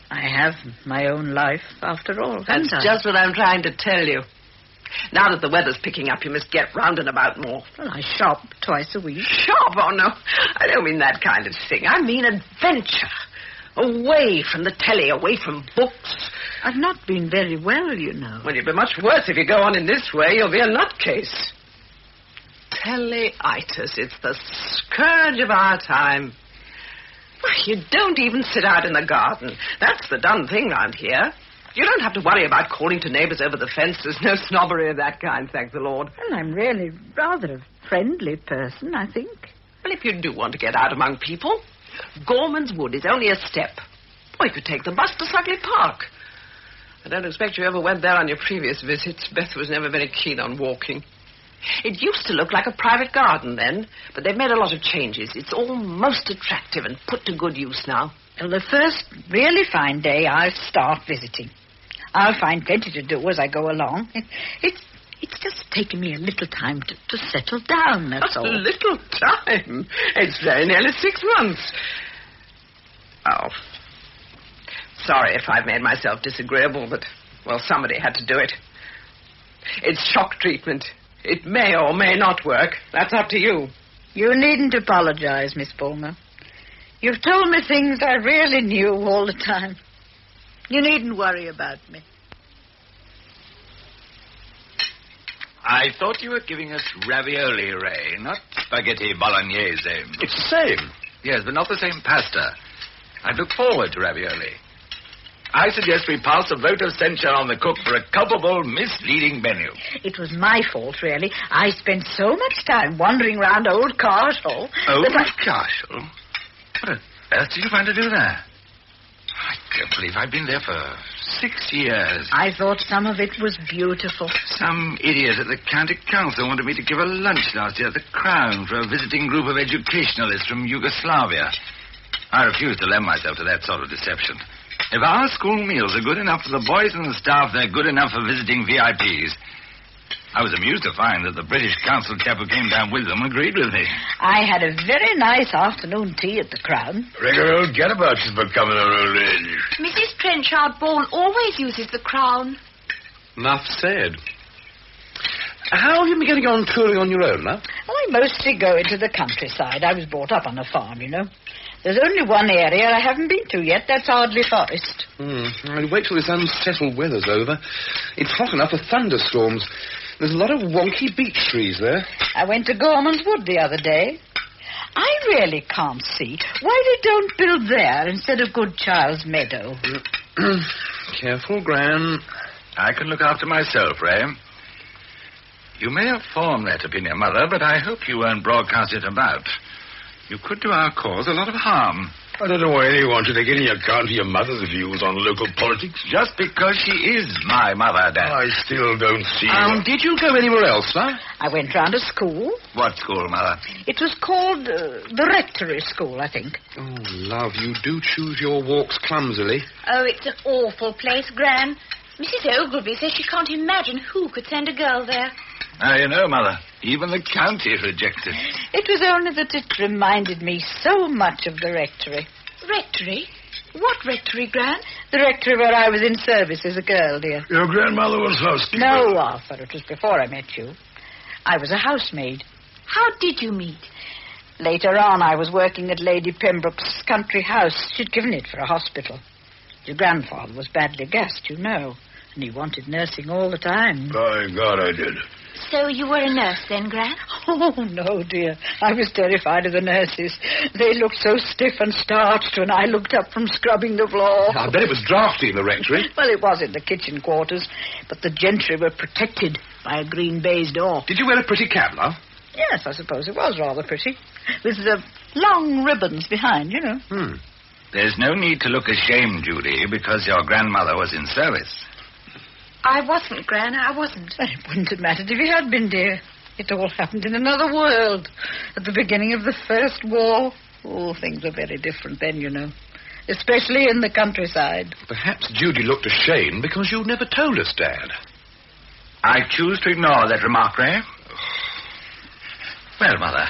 I have my own life, after all, haven't That's I? just what I'm trying to tell you. Now that the weather's picking up, you must get round and about more. Well, I shop twice a week. Shop? Oh, no. I don't mean that kind of thing. I mean adventure. Away from the telly, away from books. I've not been very well, you know. Well, you'll be much worse if you go on in this way. You'll be a nutcase. Telleitis. It's the scourge of our time. Well, you don't even sit out in the garden. That's the done thing round here. You don't have to worry about calling to neighbours over the fence. There's no snobbery of that kind, thank the Lord. Well, I'm really rather a friendly person, I think. Well, if you do want to get out among people, Gorman's Wood is only a step. Or you could take the bus to Sugley Park. I don't expect you ever went there on your previous visits. Beth was never very keen on walking. It used to look like a private garden then, but they've made a lot of changes. It's all most attractive and put to good use now. Well, the first really fine day, I'll start visiting. I'll find plenty to do as I go along. It's just taken me a little time to settle down, that's all. A little time? It's very nearly 6 months. Oh. Sorry if I've made myself disagreeable, but, well, somebody had to do it. It's shock treatment. It may or may not work. That's up to you. You needn't apologize, Miss Bulmer. You've told me things I really knew all the time. You needn't worry about me. I thought you were giving us ravioli, Ray, not spaghetti bolognese. It's the same. Yes, but not the same pasta. I look forward to ravioli. I suggest we pass a vote of censure on the cook for a culpable, misleading menu. It was my fault, really. I spent so much time wandering round Old Carshall. Old Carshall? What on earth did you find to do there? I can't believe I've been there for 6 years. I thought some of it was beautiful. Some idiot at the county council wanted me to give a lunch last year at the Crown for a visiting group of educationalists from Yugoslavia. I refused to lend myself to that sort of deception. If our school meals are good enough for the boys and the staff, they're good enough for visiting VIPs. I was amused to find that the British council chap who came down with them agreed with me. I had a very nice afternoon tea at the Crown. Regular old gadabout she's becoming her old age. Mrs. Trenchard-Bourne always uses the Crown. Enough said. How have you been getting on touring on your own, now? Well, I mostly go into the countryside. I was brought up on a farm, you know. There's only one area I haven't been to yet. That's Ardley Forest. I'll wait till this unsettled weather's over. It's hot enough for thunderstorms. There's a lot of wonky beech trees there. I went to Gorman's Wood the other day. I really can't see why they don't build there instead of Good Child's Meadow. Careful, Gran. I can look after myself, Ray. You may have formed that opinion, Mother, but I hope you won't broadcast it about. You could do our cause a lot of harm. I don't know why anyone should take any account of your mother's views on local politics. Just because she is my mother, Dad. I still don't see... Did you go anywhere else, sir? I went round to school. What school, Mother? It was called the Rectory School, I think. Oh, love, you do choose your walks clumsily. Oh, it's an awful place, Gran. Mrs. Ogilvy says she can't imagine who could send a girl there. Now, you know, Mother, even the county rejected. It was only that it reminded me so much of the rectory. Rectory? What rectory, Gran? The rectory where I was in service as a girl, dear. Your grandmother was housekeeper? No, Arthur, it was before I met you. I was a housemaid. How did you meet? Later on, I was working at Lady Pembroke's country house. She'd given it for a hospital. Your grandfather was badly gassed, you know, and he wanted nursing all the time. By God, I did. So you were a nurse then, Gran? Oh, no, dear. I was terrified of the nurses. They looked so stiff and starched when I looked up from scrubbing the floor. I bet it was drafty in the rectory. Well, it was in the kitchen quarters, but the gentry were protected by a green baize door. Did you wear a pretty cap, love? Yes, I suppose it was rather pretty. With the long ribbons behind, you know. There's no need to look ashamed, Judy, because your grandmother was in service. I wasn't, Gran, I wasn't. Well, it wouldn't have mattered if you had been, dear. It all happened in another world. At the beginning of the First War. Oh, things were very different then, you know. Especially in the countryside. Perhaps Judy looked ashamed because you never told us, Dad. I choose to ignore that remark, Ray. Well, Mother,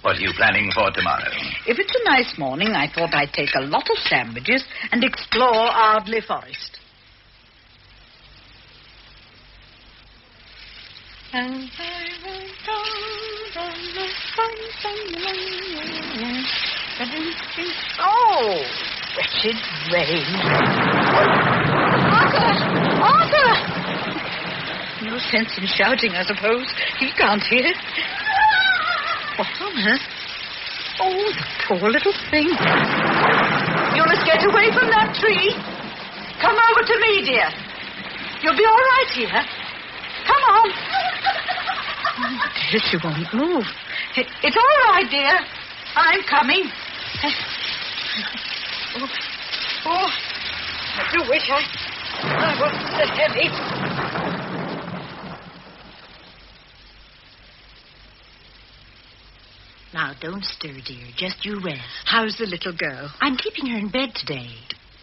What are you planning for tomorrow? If it's a nice morning, I thought I'd take a lot of sandwiches and explore Ardley Forest. Oh, wretched rain. Arthur! No sense in shouting, I suppose. He can't hear. What on earth? Oh, the poor little thing. You must get away from that tree. Come over to me, dear. You'll be all right here. Come on. Oh, dear, she won't move. It's all right, dear. I'm coming. Oh, I do wish I wasn't so heavy. Now, don't stir, dear. Just you rest. How's the little girl? I'm keeping her in bed today.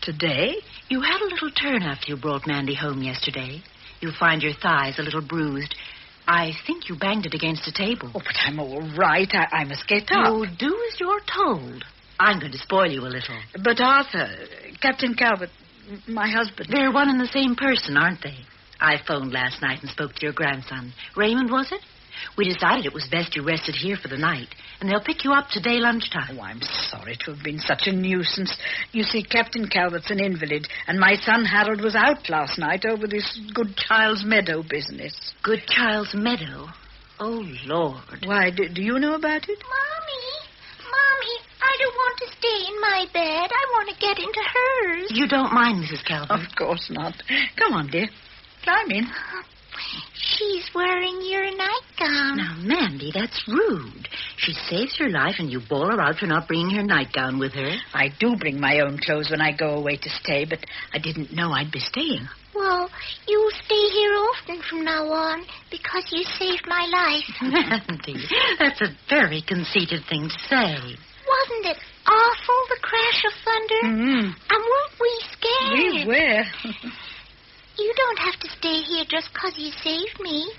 Today? You had a little turn after you brought Mandy home yesterday. You'll find your thighs a little bruised. I think you banged it against a table. Oh, but I'm all right. I must get up. You'll do as you're told. I'm going to spoil you a little. But Arthur, Captain Calvert, my husband... They're one and the same person, aren't they? I phoned last night and spoke to your grandson. Raymond, was it? We decided it was best you rested here for the night, and they'll pick you up today lunchtime. Oh, I'm sorry to have been such a nuisance. You see, Captain Calvert's an invalid, and my son Harold was out last night over this Good Child's Meadow business. Good Child's Meadow? Oh, Lord. Why, do you know about it? Mommy, I don't want to stay in my bed. I want to get into hers. You don't mind, Mrs. Calvert? Of course not. Come on, dear. Climb in. She's wearing your nightgown. Now, Mandy, that's rude. She saves her life, and you bawl her out for not bringing her nightgown with her. I do bring my own clothes when I go away to stay, but I didn't know I'd be staying. Well, you'll stay here often from now on because you saved my life. Mandy, that's a very conceited thing to say. Wasn't it awful, the crash of thunder? Mm-hmm. And weren't we scared? We were. You don't have to stay here just because you saved me.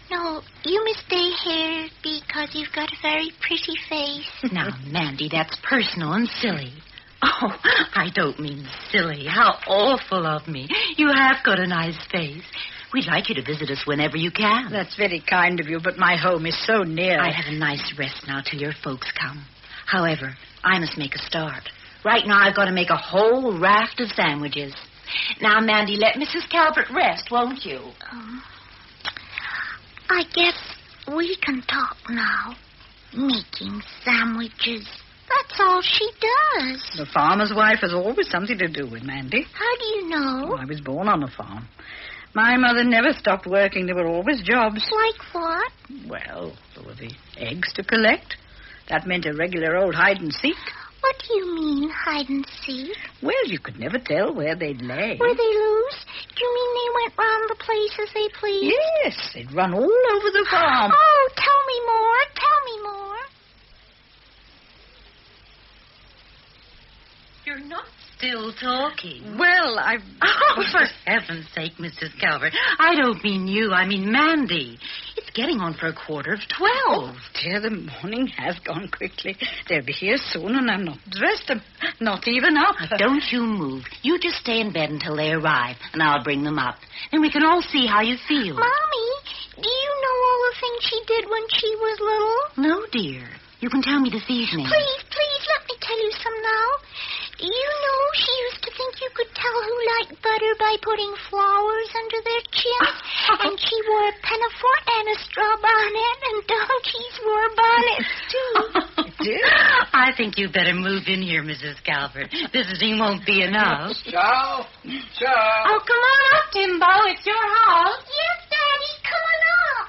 No, you must stay here because you've got a very pretty face. Now, Mandy, that's personal and silly. Oh, I don't mean silly. How awful of me. You have got a nice face. We'd like you to visit us whenever you can. That's very kind of you, but my home is so near. I'd have a nice rest now till your folks come. However, I must make a start. Right now, I've got to make a whole raft of sandwiches. Now, Mandy, let Mrs. Calvert rest, won't you? I guess we can talk now. Making sandwiches. That's all she does. The farmer's wife has always something to do with Mandy. How do you know? I was born on a farm. My mother never stopped working. There were always jobs. Like what? Well, there were the eggs to collect. That meant a regular old hide-and-seek. What do you mean, hide and seek? Well, you could never tell where they'd lay. Were they loose? Do you mean they went round the place as they pleased? Yes, they'd run all over the farm. Oh, tell me more. You're not still talking. Well, Oh, for heaven's sake, Mrs. Calvert. I don't mean you, I mean Mandy. It's getting on for 11:45. Oh, dear, the morning has gone quickly. They'll be here soon, and I'm not dressed. I'm not even up. Don't you move. You just stay in bed until they arrive, and I'll bring them up. Then we can all see how you feel. Mommy, do you know all the things she did when she was little? No, dear. You can tell me this evening. Please, let me tell you some now. You know, she used to think you could tell who liked butter by putting flowers under their chins. And she wore a pinafore and a straw bonnet, and donkeys wore bonnets, too. I think you better move in here, Mrs. Calvert. Visiting won't be enough. Ciao. Oh, come on up, Timbo. It's your house. Yes, Daddy, come on up.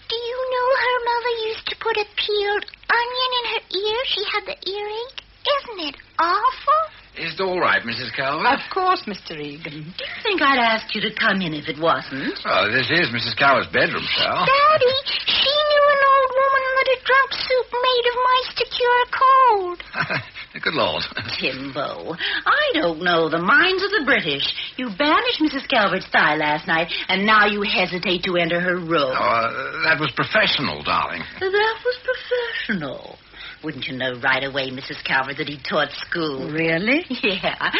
Do you know her mother used to put a peeled onion in her ear? She had the earache. Isn't it awful? Is it all right, Mrs. Calvert? Of course, Mr. Egan. Do you think I'd ask you to come in if it wasn't? Oh, this is Mrs. Calvert's bedroom, sir. Daddy, she knew an old woman that had drunk soup made of mice to cure a cold. Good Lord. Timbo, I don't know the minds of the British. You banished Mrs. Calvert's thigh last night, and now you hesitate to enter her room. Oh, that was professional, darling. That was professional. maternal. Wouldn't you know right away, Mrs. Calvert, that he taught school? Really? Yeah.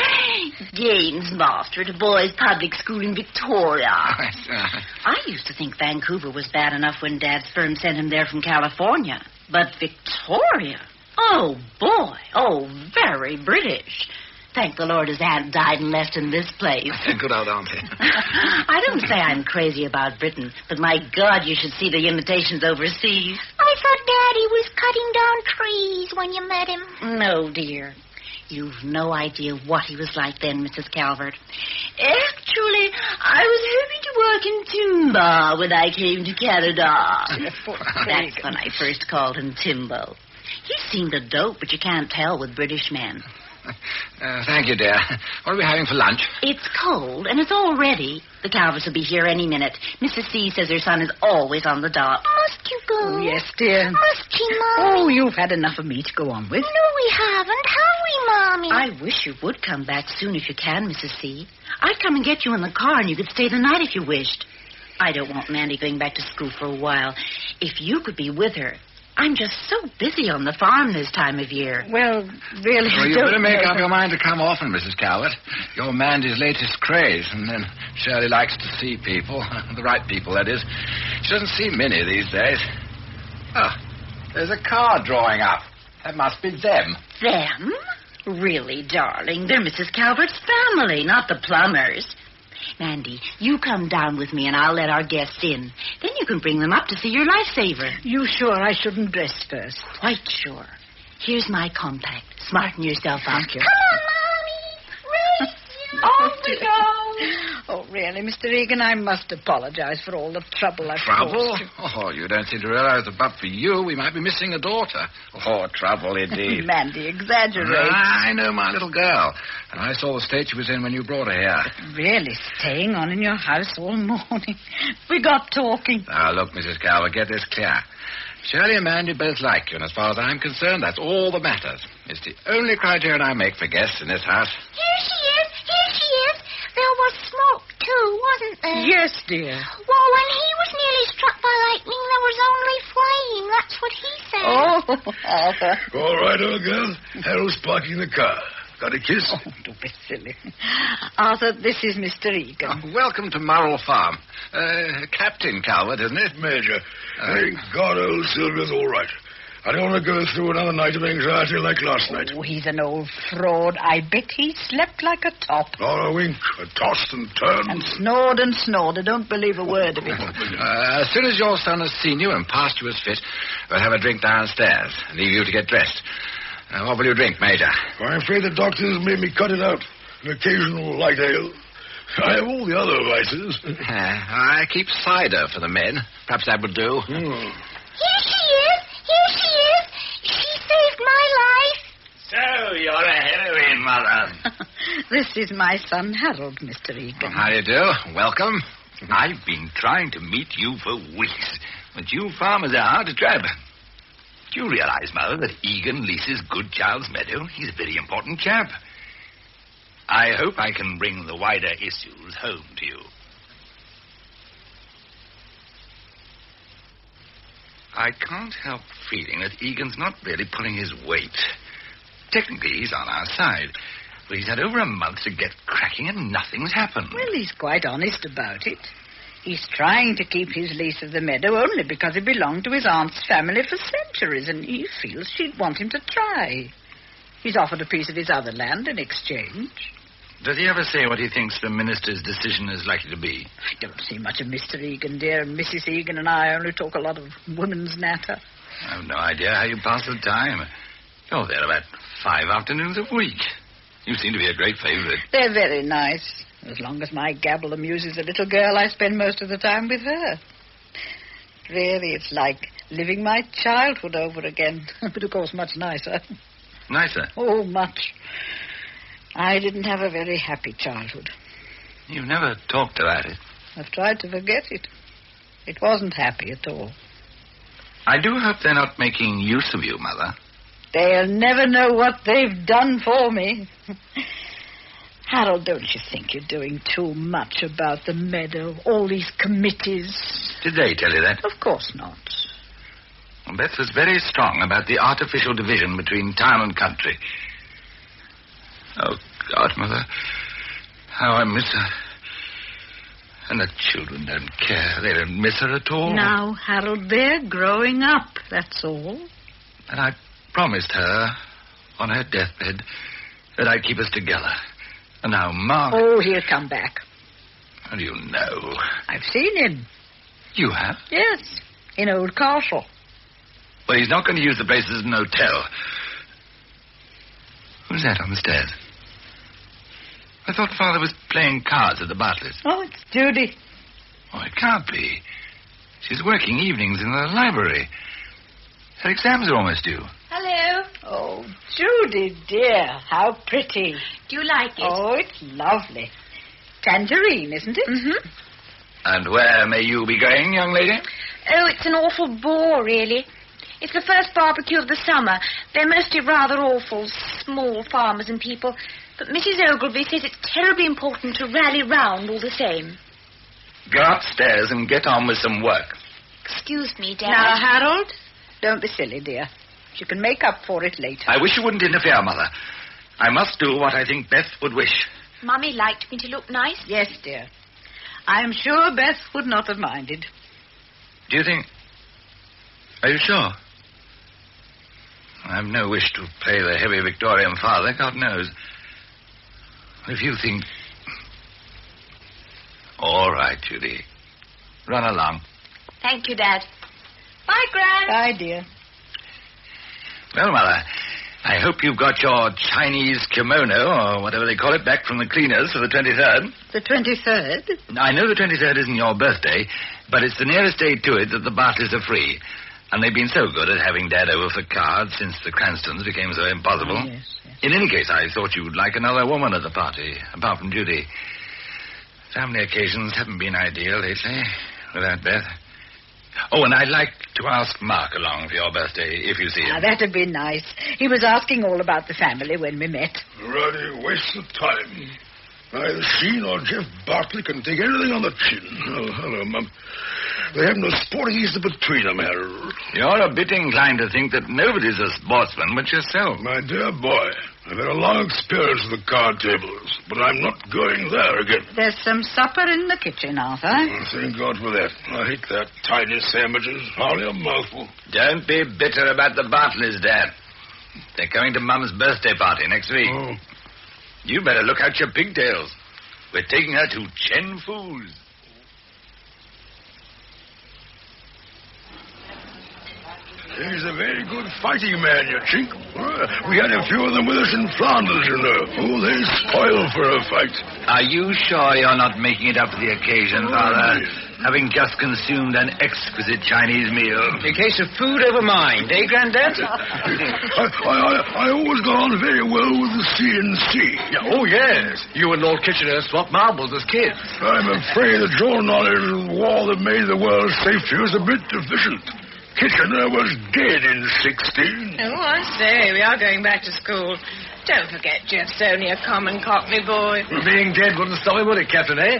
Gaines master at a boys' public school in Victoria. I used to think Vancouver was bad enough when Dad's firm sent him there from California. But Victoria? Oh, boy. Oh, very British. Thank the Lord his aunt died and left him this place. Good old auntie. I don't say I'm crazy about Britain, but my God, you should see the imitations overseas. I thought Daddy was cutting down trees when you met him. No, dear. You've no idea what he was like then, Mrs. Calvert. Actually, I was hoping to work in timber when I came to Canada. That's when I first called him Timbo. He seemed a dope, but you can't tell with British men. Thank you, dear. What are we having for lunch? It's cold, and it's all ready. The Calverts will be here any minute. Mrs. C says her son is always on the dot. Must you go? Oh, yes, dear. Must you, Mommy? Oh, you've had enough of me to go on with. No, we haven't, have we, Mommy? I wish you would come back soon if you can, Mrs. C. I'd come and get you in the car, and you could stay the night if you wished. I don't want Mandy going back to school for a while. If you could be with her... I'm just so busy on the farm this time of year. Well, really, Well, you better make up your mind to come often, Mrs. Calvert. You're Mandy's latest craze, and then Shirley likes to see people. The right people, that is. She doesn't see many these days. Oh, there's a car drawing up. That must be them. Them? Really, darling, they're Mrs. Calvert's family, not the plumbers. Mandy, you come down with me and I'll let our guests in. Then you can bring them up to see your lifesaver. You sure I shouldn't dress first? Quite sure. Here's my compact. Smarten yourself up. Thank you. Come on, Mommy. Race you. Off we go. Oh, really, Mr. Egan, I must apologize for all the trouble I've Trouble? caused you. Oh, you don't seem to realize that but for you, we might be missing a daughter. Oh, trouble indeed. Mandy exaggerates. I know my little girl. And I saw the state she was in when you brought her here. Really, staying on in your house all morning. We got talking. Now, look, Mrs. Calvert, get this clear. Shirley and Mandy both like you, and as far as I'm concerned, that's all that matters. It's the only criterion I make for guests in this house. Here she is. Here she is. There was smoke, too, wasn't there? Yes, dear. Well, when he was nearly struck by lightning, there was only flame. That's what he said. Oh, Arthur. All right, old girl. Harold's parking the car. Got a kiss? Oh, don't be silly. Arthur, this is Mr. Egan. Oh, welcome to Murrell Farm. Captain Calvert, isn't it? Major. Thank God old Sylvia's all right. I don't want to go through another night of anxiety like last night. Oh, he's an old fraud. I bet he slept like a top. Not a wink. Tossed and turned. And snored and snored. I don't believe a word of it. As soon as your son has seen you and passed you as fit, we'll have a drink downstairs and leave you to get dressed. What will you drink, Major? I'm afraid the doctors made me cut it out. An occasional light ale. I have all the other vices. I keep cider for the men. Perhaps that would do. Here she is. Here she is. She saved my life. So, you're a heroine, Mother. This is my son, Harold, Mr. Egan. How do you do? Welcome. I've been trying to meet you for weeks, but you farmers are hard to trap. Do you realize, Mother, that Egan leases Goodchild's Meadow? He's a very important chap. I hope I can bring the wider issues home to you. I can't help feeling that Egan's not really pulling his weight. Technically, he's on our side. But he's had over a month to get cracking and nothing's happened. Well, he's quite honest about it. He's trying to keep his lease of the meadow only because it belonged to his aunt's family for centuries, and he feels she'd want him to try. He's offered a piece of his other land in exchange. Does he ever say what he thinks the minister's decision is likely to be? I don't see much of Mr. Egan, dear. Mrs. Egan and I only talk a lot of women's natter. I have no idea how you pass the time. You're there about 5 afternoons a week. You seem to be a great favorite. They're very nice. As long as my gabble amuses the little girl, I spend most of the time with her. Really, it's like living my childhood over again. But, of course, much nicer. Nicer? Oh, much. I didn't have a very happy childhood. You've never talked about it. I've tried to forget it. It wasn't happy at all. I do hope they're not making use of you, Mother. They'll never know what they've done for me. Harold, don't you think you're doing too much about the meadow? All these committees. Did they tell you that? Of course not. Beth was very strong about the artificial division between town and country. Oh, God, Mother, how I miss her. And the children don't care. They don't miss her at all. Now, Harold, they're growing up, that's all. And I promised her on her deathbed that I'd keep us together. And now Mark... Oh, he'll come back. How do you know? I've seen him. You have? Yes, in Old Castle. Well, he's not going to use the place as an hotel. Who's that on the stairs? I thought Father was playing cards at the Bartlett's. Oh, it's Judy. Oh, it can't be. She's working evenings in the library. Her exams are almost due. Hello. Oh, Judy, dear, how pretty. Do you like it? Oh, it's lovely. Tangerine, isn't it? Mm-hmm. And where may you be going, young lady? Oh, it's an awful bore, really. It's the first barbecue of the summer. They're mostly rather awful, small farmers and people. But Mrs. Ogilvy says it's terribly important to rally round all the same. Go upstairs and get on with some work. Excuse me, Dad. Now, Harold, don't be silly, dear. You can make up for it later. I wish you wouldn't interfere, Mother. I must do what I think Beth would wish. Mummy liked me to look nice? Yes, dear. I am sure Beth would not have minded. Do you think... Are you sure? I've no wish to play the heavy Victorian father, God knows. If you think... All right, Judy. Run along. Thank you, Dad. Bye, Gran. Bye, dear. Well, Mother, I hope you've got your Chinese kimono, or whatever they call it, back from the cleaners for the 23rd. The 23rd? I know the 23rd isn't your birthday, but it's the nearest day to it that the Bartleys are free. And they've been so good at having Dad over for cards since the Cranstons became so impossible. Oh, yes. In any case, I thought you'd like another woman at the party, apart from Judy. Family occasions haven't been ideal lately, without Beth. Oh, and I'd like to ask Mark along for your birthday, if you see him. That'd be nice. He was asking all about the family when we met. Ruddy waste of time. Neither she nor Jeff Bartley can take anything on the chin. Oh, hello, Mum. They have no sporting easter between them, Harold. You're a bit inclined to think that nobody's a sportsman but yourself. My dear boy, I've had a long experience with the card tables, but I'm not going there again. There's some supper in the kitchen, Arthur. Oh, thank God for that. I hate that tiny sandwiches. Hardly a mouthful. Don't be bitter about the Bartleys, Dad. They're coming to Mum's birthday party next week. Oh. You better look out your pigtails. We're taking her to Chen Fu's. He's a very good fighting man, you chink. We had a few of them with us in Flanders, you know. Oh, they spoil for a fight. Are you sure you're not making it up for the occasion, Father? Having just consumed an exquisite Chinese meal. A case of food over mind, eh, Grandad? I always got on very well with the C&C. Yeah, oh, yes. You and Lord Kitchener swapped marbles as kids. I'm afraid that your knowledge of the war that made the world safer is a bit deficient. Kitchener was dead in 16. Oh, I say, we are going back to school. Don't forget Jeff's only a common Cockney boy. Well, being dead wouldn't stop him, would it, Captain, eh?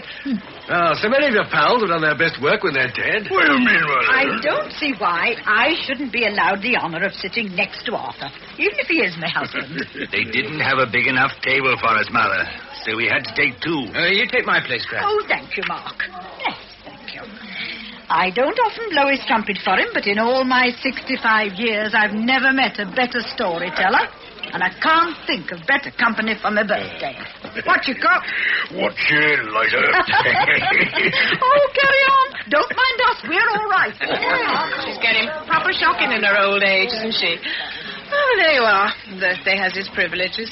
So many of your pals have done their best work when they're dead. What do you mean, Mother? I don't see why I shouldn't be allowed the honor of sitting next to Arthur, even if he is my husband. They didn't have a big enough table for us, Mother, so we had to take two. You take my place, Gran. Oh, thank you, Mark. Yes, thank you. I don't often blow his trumpet for him, but in all my 65 years, I've never met a better storyteller, and I can't think of better company for my birthday. What you got? What's your lighter? Oh, carry on. Don't mind us. We're all right. She's getting proper shocking in her old age, isn't she? Oh, there you are. Birthday has its privileges.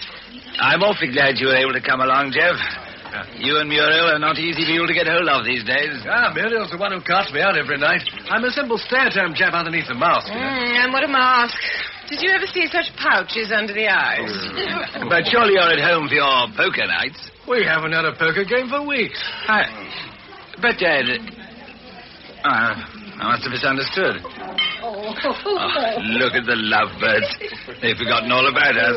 I'm awfully glad you were able to come along, Jeff. You and Muriel are not easy people to get hold of these days. Muriel's the one who carts me out every night. I'm a simple stay-at-home chap underneath the mask. And what a mask. Did you ever see such pouches under the eyes? But surely you're at home for your poker nights. We haven't had a poker game for weeks. But, Dad... I must have misunderstood. Oh, Oh, look at the lovebirds. They've forgotten all about us.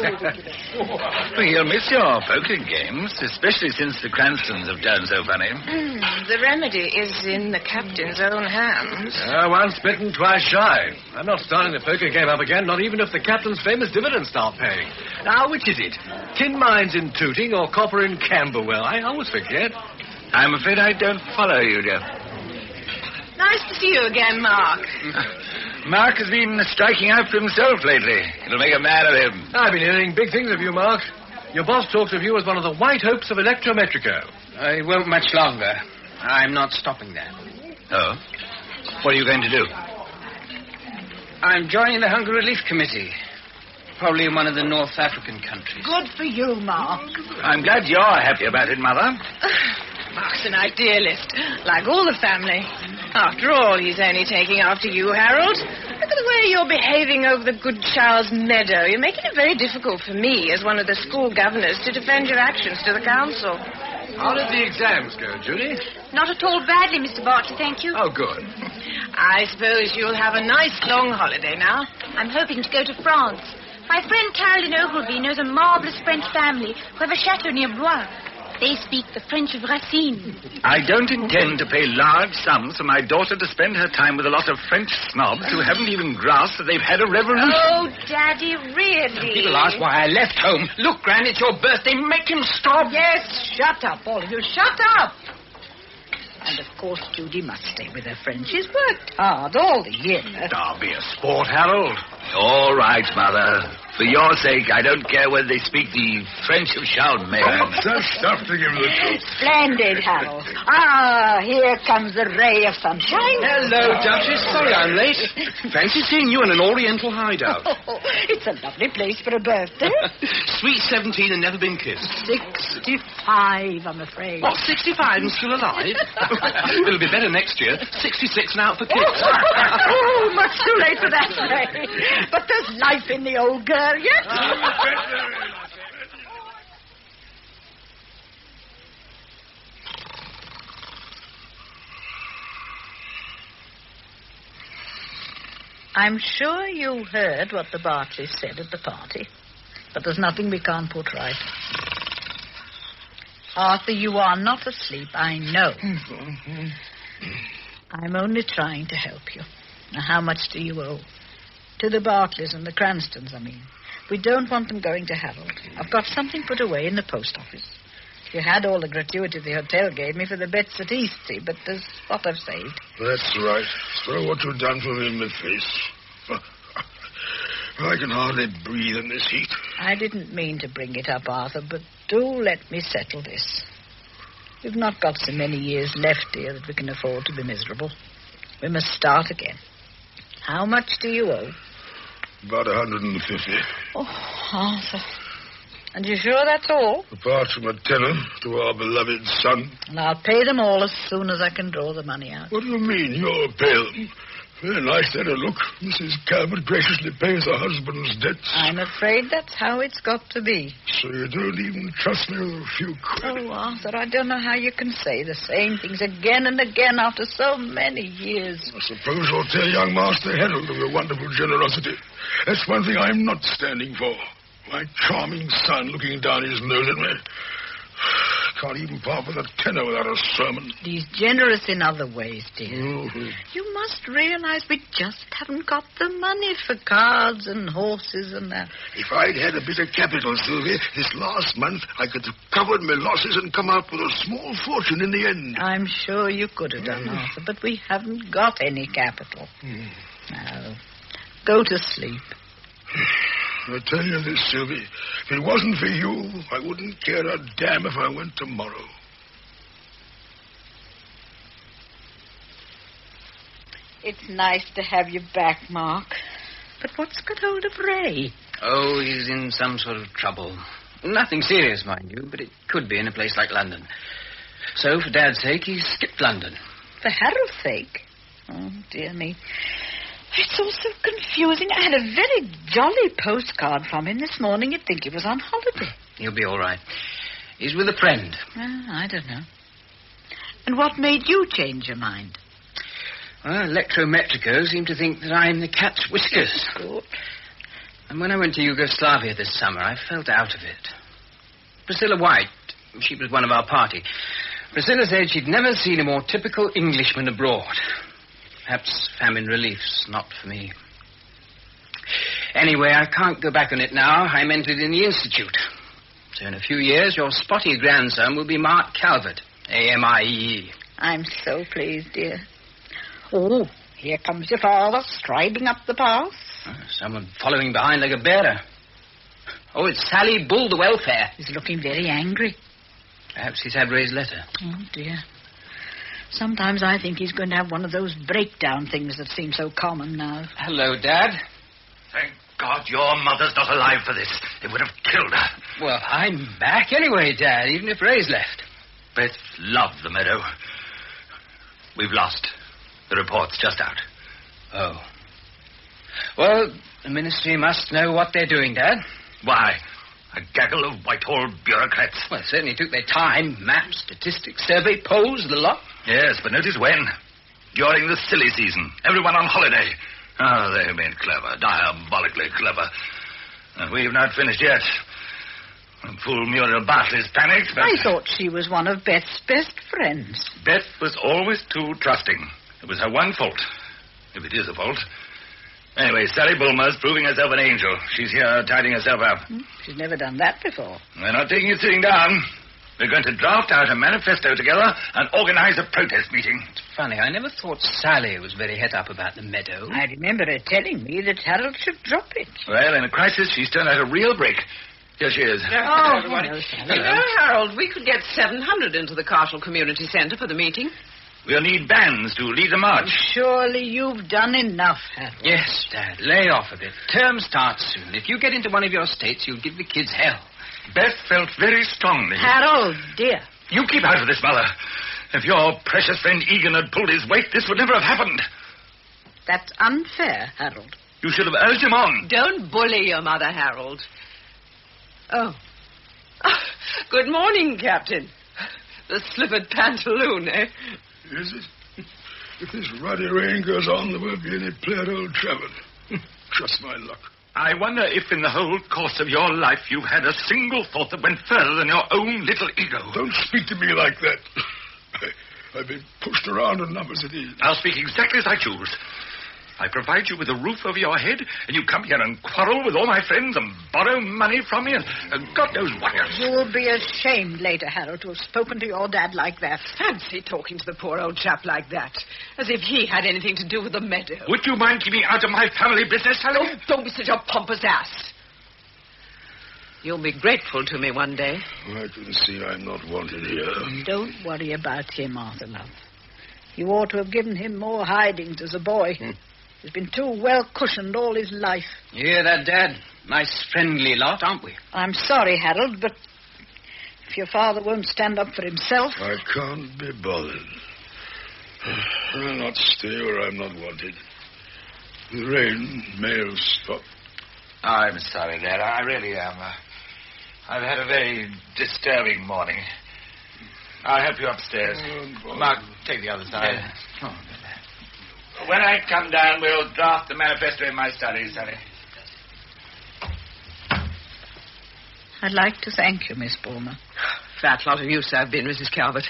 Well, you'll miss your poker games, especially since the Cranstons have turned so funny. The remedy is in the captain's own hands. Once bitten, twice shy. I'm not starting the poker game up again, not even if the captain's famous dividends start paying. Now, which is it? Tin mines in Tooting or copper in Camberwell? I always forget. I'm afraid I don't follow you, dear. Nice to see you again, Mark. Mark has been striking out for himself lately. It'll make a man of him. I've been hearing big things of you, Mark. Your boss talks of you as one of the white hopes of Electrometrico. It won't much longer. I'm not stopping there. Oh? What are you going to do? I'm joining the Hunger Relief Committee. Probably in one of the North African countries. Good for you, Mark. I'm glad you're happy about it, Mother. Mark's an idealist, like all the family. After all, he's only taking after you, Harold. Look at the way you're behaving over the Good Child's Meadow. You're making it very difficult for me, as one of the school governors, to defend your actions to the council. How did the exams go, Judy? Not at all badly, Mr. Bartley, thank you. Oh, good. I suppose you'll have a nice long holiday now. I'm hoping to go to France. My friend Caroline Ogilvy knows a marvelous French family who have a chateau near Blois. They speak the French of Racine. I don't intend to pay large sums for my daughter to spend her time with a lot of French snobs who haven't even grasped that they've had a revolution. Oh, Daddy, really? People ask why I left home. Look, Gran, it's your birthday. Make him stop. Yes, shut up, all of you. Shut up. And, of course, Judy must stay with her friend. She's worked hard all the year. Be a sport, Harold. All right, Mother. For your sake, I don't care whether they speak the French of Charlemagne. What's that stuff to give the truth? Splendid, Harold. Ah, here comes the ray of sunshine. Hello, Duchess. Sorry I'm late. Fancy seeing you in an Oriental hideout. Oh, it's a lovely place for a birthday. Sweet 17 and never been kissed. 65, I'm afraid. What, 65 and still alive? It'll be better next year. 66 and out for kicks. Oh, much too late for that, Ray. But there's life in the old girl yet. I'm sure you heard what the Bartleys said at the party, but there's nothing we can't put right. Arthur, you are not asleep, I know. I'm only trying to help you. Now, how much do you owe? To the Bartleys and the Cranstons, I mean. We don't want them going to Harold. I've got something put away in the post office. You had all the gratuity the hotel gave me for the bets at Eastsea, but there's what I've saved. That's right. Throw what you've done for me in the face. I can hardly breathe in this heat. I didn't mean to bring it up, Arthur, but do let me settle this. We've not got so many years left, dear, that we can afford to be miserable. We must start again. How much do you owe? About 150. Oh, Arthur. And you sure that's all? Apart from a tenner to our beloved son. And I'll pay them all as soon as I can draw the money out. What do you mean, you'll pay them? Very nice there to look. Mrs. Calvert graciously pays her husband's debts. I'm afraid that's how it's got to be. So you don't even trust me with a few quid? Oh, Arthur, I don't know how you can say the same things again and again after so many years. I suppose you'll tell young Master Harold of your wonderful generosity. That's one thing I'm not standing for. My charming son looking down his nose at me. Can't even part with a tenner without a sermon. He's generous in other ways, dear. Mm-hmm. You must realize we just haven't got the money for cards and horses and that. If I'd had a bit of capital, Sylvia, this last month I could have covered my losses and come out with a small fortune in the end. I'm sure you could have done, Arthur, but we haven't got any capital. Now, go to sleep. I tell you this, Sylvie. If it wasn't for you, I wouldn't care a damn if I went tomorrow. It's nice to have you back, Mark. But what's got hold of Ray? Oh, he's in some sort of trouble. Nothing serious, mind you, but it could be in a place like London. So, for Dad's sake, he skipped London. For Harold's sake? Oh, dear me. It's all so confusing. I had a very jolly postcard from him this morning. You'd think he was on holiday. He'll be all right. He's with a friend. I don't know. And what made you change your mind? Well, Electrometrico seem to think that I'm the cat's whiskers. Good. And when I went to Yugoslavia this summer, I felt out of it. Priscilla White, she was one of our party. Priscilla said she'd never seen a more typical Englishman abroad. Perhaps famine relief's not for me. Anyway, I can't go back on it now. I'm entered in the Institute. So in a few years, your spotty grandson will be Mark Calvert, A-M-I-E-E. I'm so pleased, dear. Oh, here comes your father, striding up the path. Someone following behind like a bearer. Oh, it's Sally Bull, the welfare. He's looking very angry. Perhaps he's had Ray's letter. Oh, dear. Sometimes I think he's going to have one of those breakdown things that seem so common now. Hello, Dad. Thank God your mother's not alive for this. It would have killed her. Well, I'm back anyway, Dad, even if Ray's left. Beth loved the meadow. We've lost. The report's just out. Oh. Well, the ministry must know what they're doing, Dad. Why? A gaggle of Whitehall bureaucrats. Well, it certainly took their time. Maps, statistics, survey, polls, the lot. Yes, but notice when. During the silly season. Everyone on holiday. Oh, they've been clever. Diabolically clever. And we've not finished yet. Fool Muriel Bartley's panicked, but... I thought she was one of Beth's best friends. Beth was always too trusting. It was her one fault. If it is a fault. Anyway, Sally Bulmer's proving herself an angel. She's here tidying herself up. She's never done that before. We're not taking it sitting down. We're going to draft out a manifesto together and organize a protest meeting. It's funny, I never thought Sally was very het up about the meadow. I remember her telling me that Harold should drop it. Well, in a crisis, she's turned out a real brick. Here she is. Oh, you know, Harold, we could get 700 into the Carshall Community Centre for the meeting. We'll need bands to lead the march. Surely you've done enough, Harold. Yes, Dad, lay off a bit. Term starts soon. If you get into one of your states, you'll give the kids hell. Beth felt very strongly. Harold, dear. You keep out of this, Mother. If your precious friend Egan had pulled his weight, this would never have happened. That's unfair, Harold. You should have urged him on. Don't bully your mother, Harold. Oh. Good morning, Captain. The slippered pantaloon, eh? Is it? If this ruddy rain goes on, there won't be any play at Old Trafford. Trust my luck. I wonder if in the whole course of your life you've had a single thought that went further than your own little ego. Don't speak to me like that. I've been pushed around enough as it is. I'll speak exactly as I choose. I provide you with a roof over your head, and you come here and quarrel with all my friends and borrow money from me and God knows what else. You'll be ashamed later, Harold, to have spoken to your dad like that. Fancy talking to the poor old chap like that, as if he had anything to do with the meadow. Would you mind keeping out of my family business, Sally? Oh, don't be such a pompous ass. You'll be grateful to me one day. I can see I'm not wanted here. Don't worry about him, Arthur, love. You ought to have given him more hidings as a boy. He's been too well cushioned all his life. You hear that, Dad? Nice friendly lot, aren't we? I'm sorry, Harold, but if your father won't stand up for himself... I can't be bothered. I'll not stay where I'm not wanted. The rain may have stopped. I'm sorry, Dad. I really am. I've had a very disturbing morning. I'll help you upstairs. Mark, take the other side. Yeah. When I come down, we'll draft the manifesto in my study, Sally. I'd like to thank you, Miss Bulmer. Fat lot of use I've been, Mrs. Calvert.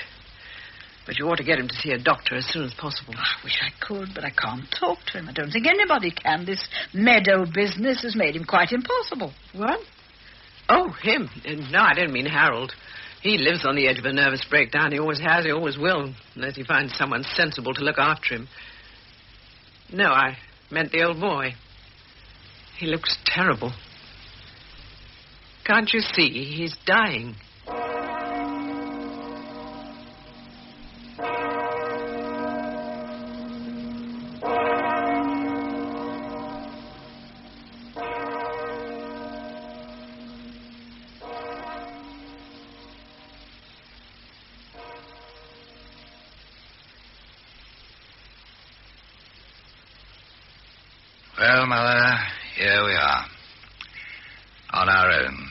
But you ought to get him to see a doctor as soon as possible. I wish I could, but I can't talk to him. I don't think anybody can. This meadow business has made him quite impossible. What? Oh, him. No, I don't mean Harold. He lives on the edge of a nervous breakdown. He always has, he always will, unless he finds someone sensible to look after him. No, I meant the old boy. He looks terrible. Can't you see? He's dying. Well, Mother, here we are. On our own.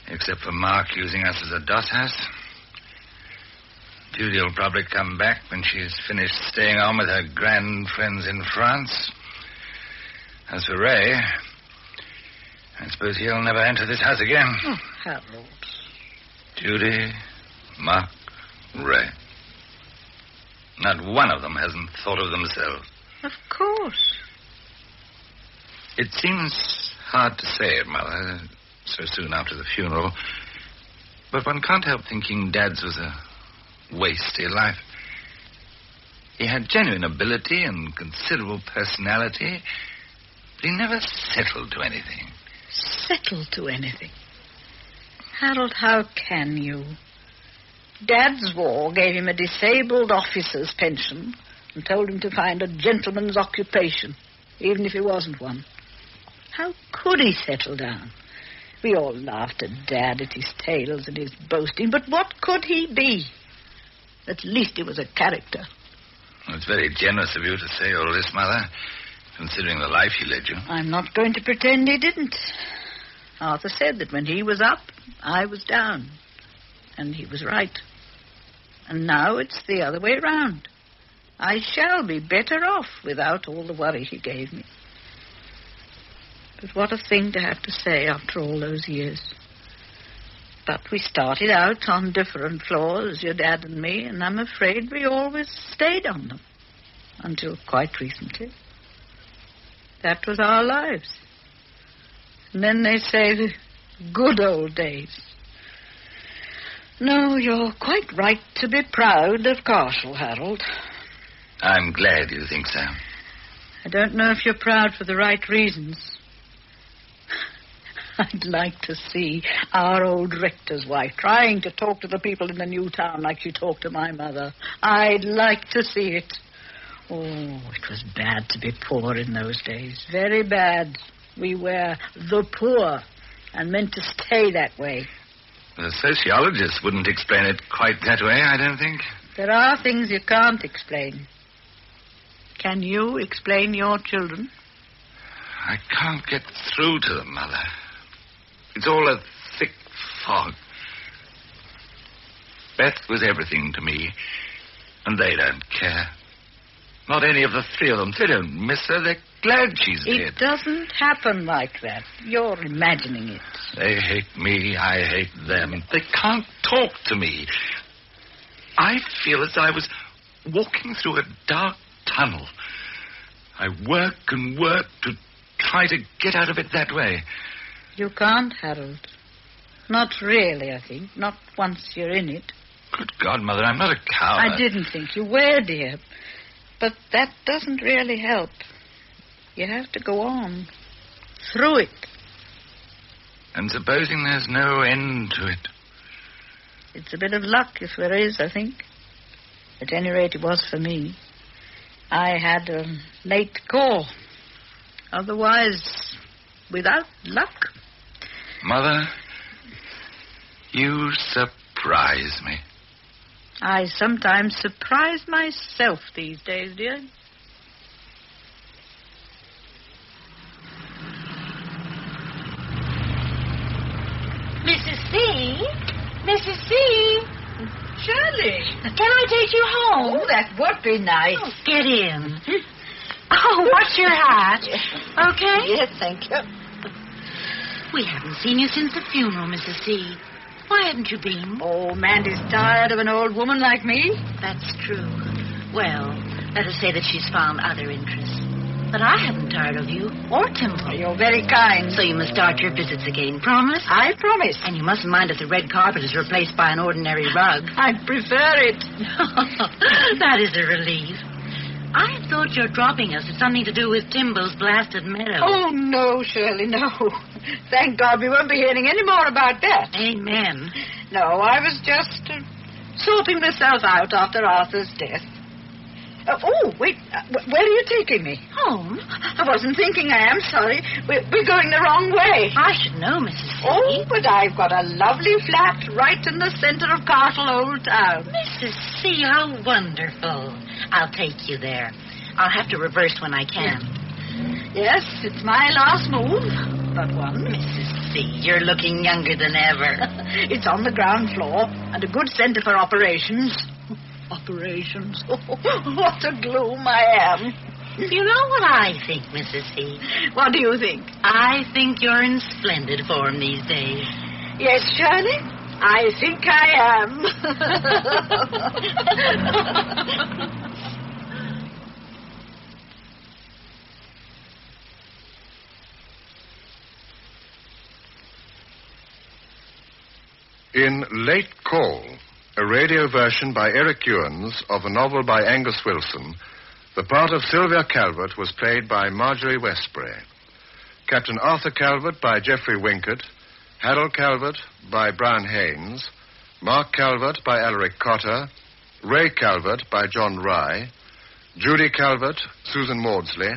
Except for Mark using us as a dot house. Judy'll probably come back when she's finished staying on with her grand friends in France. As for Ray, I suppose he'll never enter this house again. Oh, Harold. Judy, Mark, Ray. Not one of them hasn't thought of themselves. Of course. It seems hard to say it, Mother, so soon after the funeral. But one can't help thinking Dad's was a wasted life. He had genuine ability and considerable personality, but he never settled to anything. Settled to anything? Harold, how can you? Dad's war gave him a disabled officer's pension and told him to find a gentleman's occupation, even if he wasn't one. How could he settle down? We all laughed at Dad, at his tales and his boasting, but what could he be? At least he was a character. Well, it's very generous of you to say all this, Mother, considering the life he led you. I'm not going to pretend he didn't. Arthur said that when he was up, I was down. And he was right. And now it's the other way round. I shall be better off without all the worry he gave me. But what a thing to have to say after all those years. But we started out on different floors, your dad and me, and I'm afraid we always stayed on them. Until quite recently. That was our lives. And then they say the good old days. No, you're quite right to be proud of Castle, Harold. I'm glad you think so. I don't know if you're proud for the right reasons. I'd like to see our old rector's wife trying to talk to the people in the new town like she talked to my mother. I'd like to see it. Oh, it was bad to be poor in those days. Very bad. We were the poor and meant to stay that way. The sociologists wouldn't explain it quite that way, I don't think. There are things you can't explain. Can you explain your children? I can't get through to them, Mother. It's all a thick fog. Beth was everything to me, and they don't care. Not any of the three of them. They don't miss her. They're glad she's dead. It doesn't happen like that. You're imagining it. They hate me. I hate them. They can't talk to me. I feel as I was walking through a dark tunnel. I work and work to try to get out of it that way. You can't, Harold. Not really, I think. Not once you're in it. Good God, Mother, I'm not a coward. I didn't think you were, dear. But that doesn't really help. You have to go on. Through it. And supposing there's no end to it? It's a bit of luck, if there is, I think. At any rate, it was for me. I had a late call. Otherwise, without luck. Mother, you surprise me. I sometimes surprise myself these days, dear. Mrs. C? Mrs. C? Shirley. Can I take you home? Oh, that would be nice. Oh, get in. Oh, what's your hat? Okay? Yes, thank you. We haven't seen you since the funeral, Mrs. C. Why hadn't you been? Oh, Mandy's tired of an old woman like me. That's true. Well, let us say that she's found other interests. But I haven't tired of you or Timble. You're very kind. So you must start your visits again, promise? I promise. And you mustn't mind if the red carpet is replaced by an ordinary rug. I prefer it. That is a relief. I thought your dropping us had something to do with Timble's blasted meadow. Oh, no, Shirley, no. Thank God we won't be hearing any more about that. Amen. No, I was just sorting myself out after Arthur's death. Wait. Where are you taking me? Home? I wasn't thinking. I am sorry. We're going the wrong way. I should know, Mrs. C. Oh, but I've got a lovely flat right in the center of Castle Old Town. Mrs. C., how wonderful. I'll take you there. I'll have to reverse when I can. Yes, it's my last move. But one. Mrs. C., you're looking younger than ever. It's on the ground floor and a good center for operations. operations. What a gloom I am. You know what I think, Mrs. C? What do you think? I think you're in splendid form these days. Yes, Shirley? I think I am. In Late Call, a radio version by Eric Ewens of a novel by Angus Wilson, the part of Sylvia Calvert was played by Marjorie Westbury. Captain Arthur Calvert by Geoffrey Winkett, Harold Calvert by Brian Haynes, Mark Calvert by Alaric Cotter, Ray Calvert by John Rye, Judy Calvert, Susan Maudsley,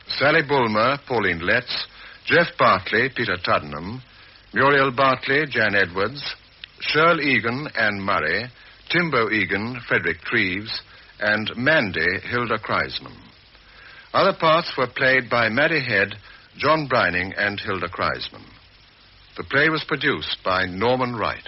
Sally Bulmer, Pauline Letts, Jeff Bartley, Peter Tuddenham, Muriel Bartley, Jan Edwards, Shirl Egan, Anne Murray, Timbo Egan, Frederick Treves, and Mandy, Hilda Kreisman. Other parts were played by Maddie Head, John Brining, and Hilda Kreisman. The play was produced by Norman Wright.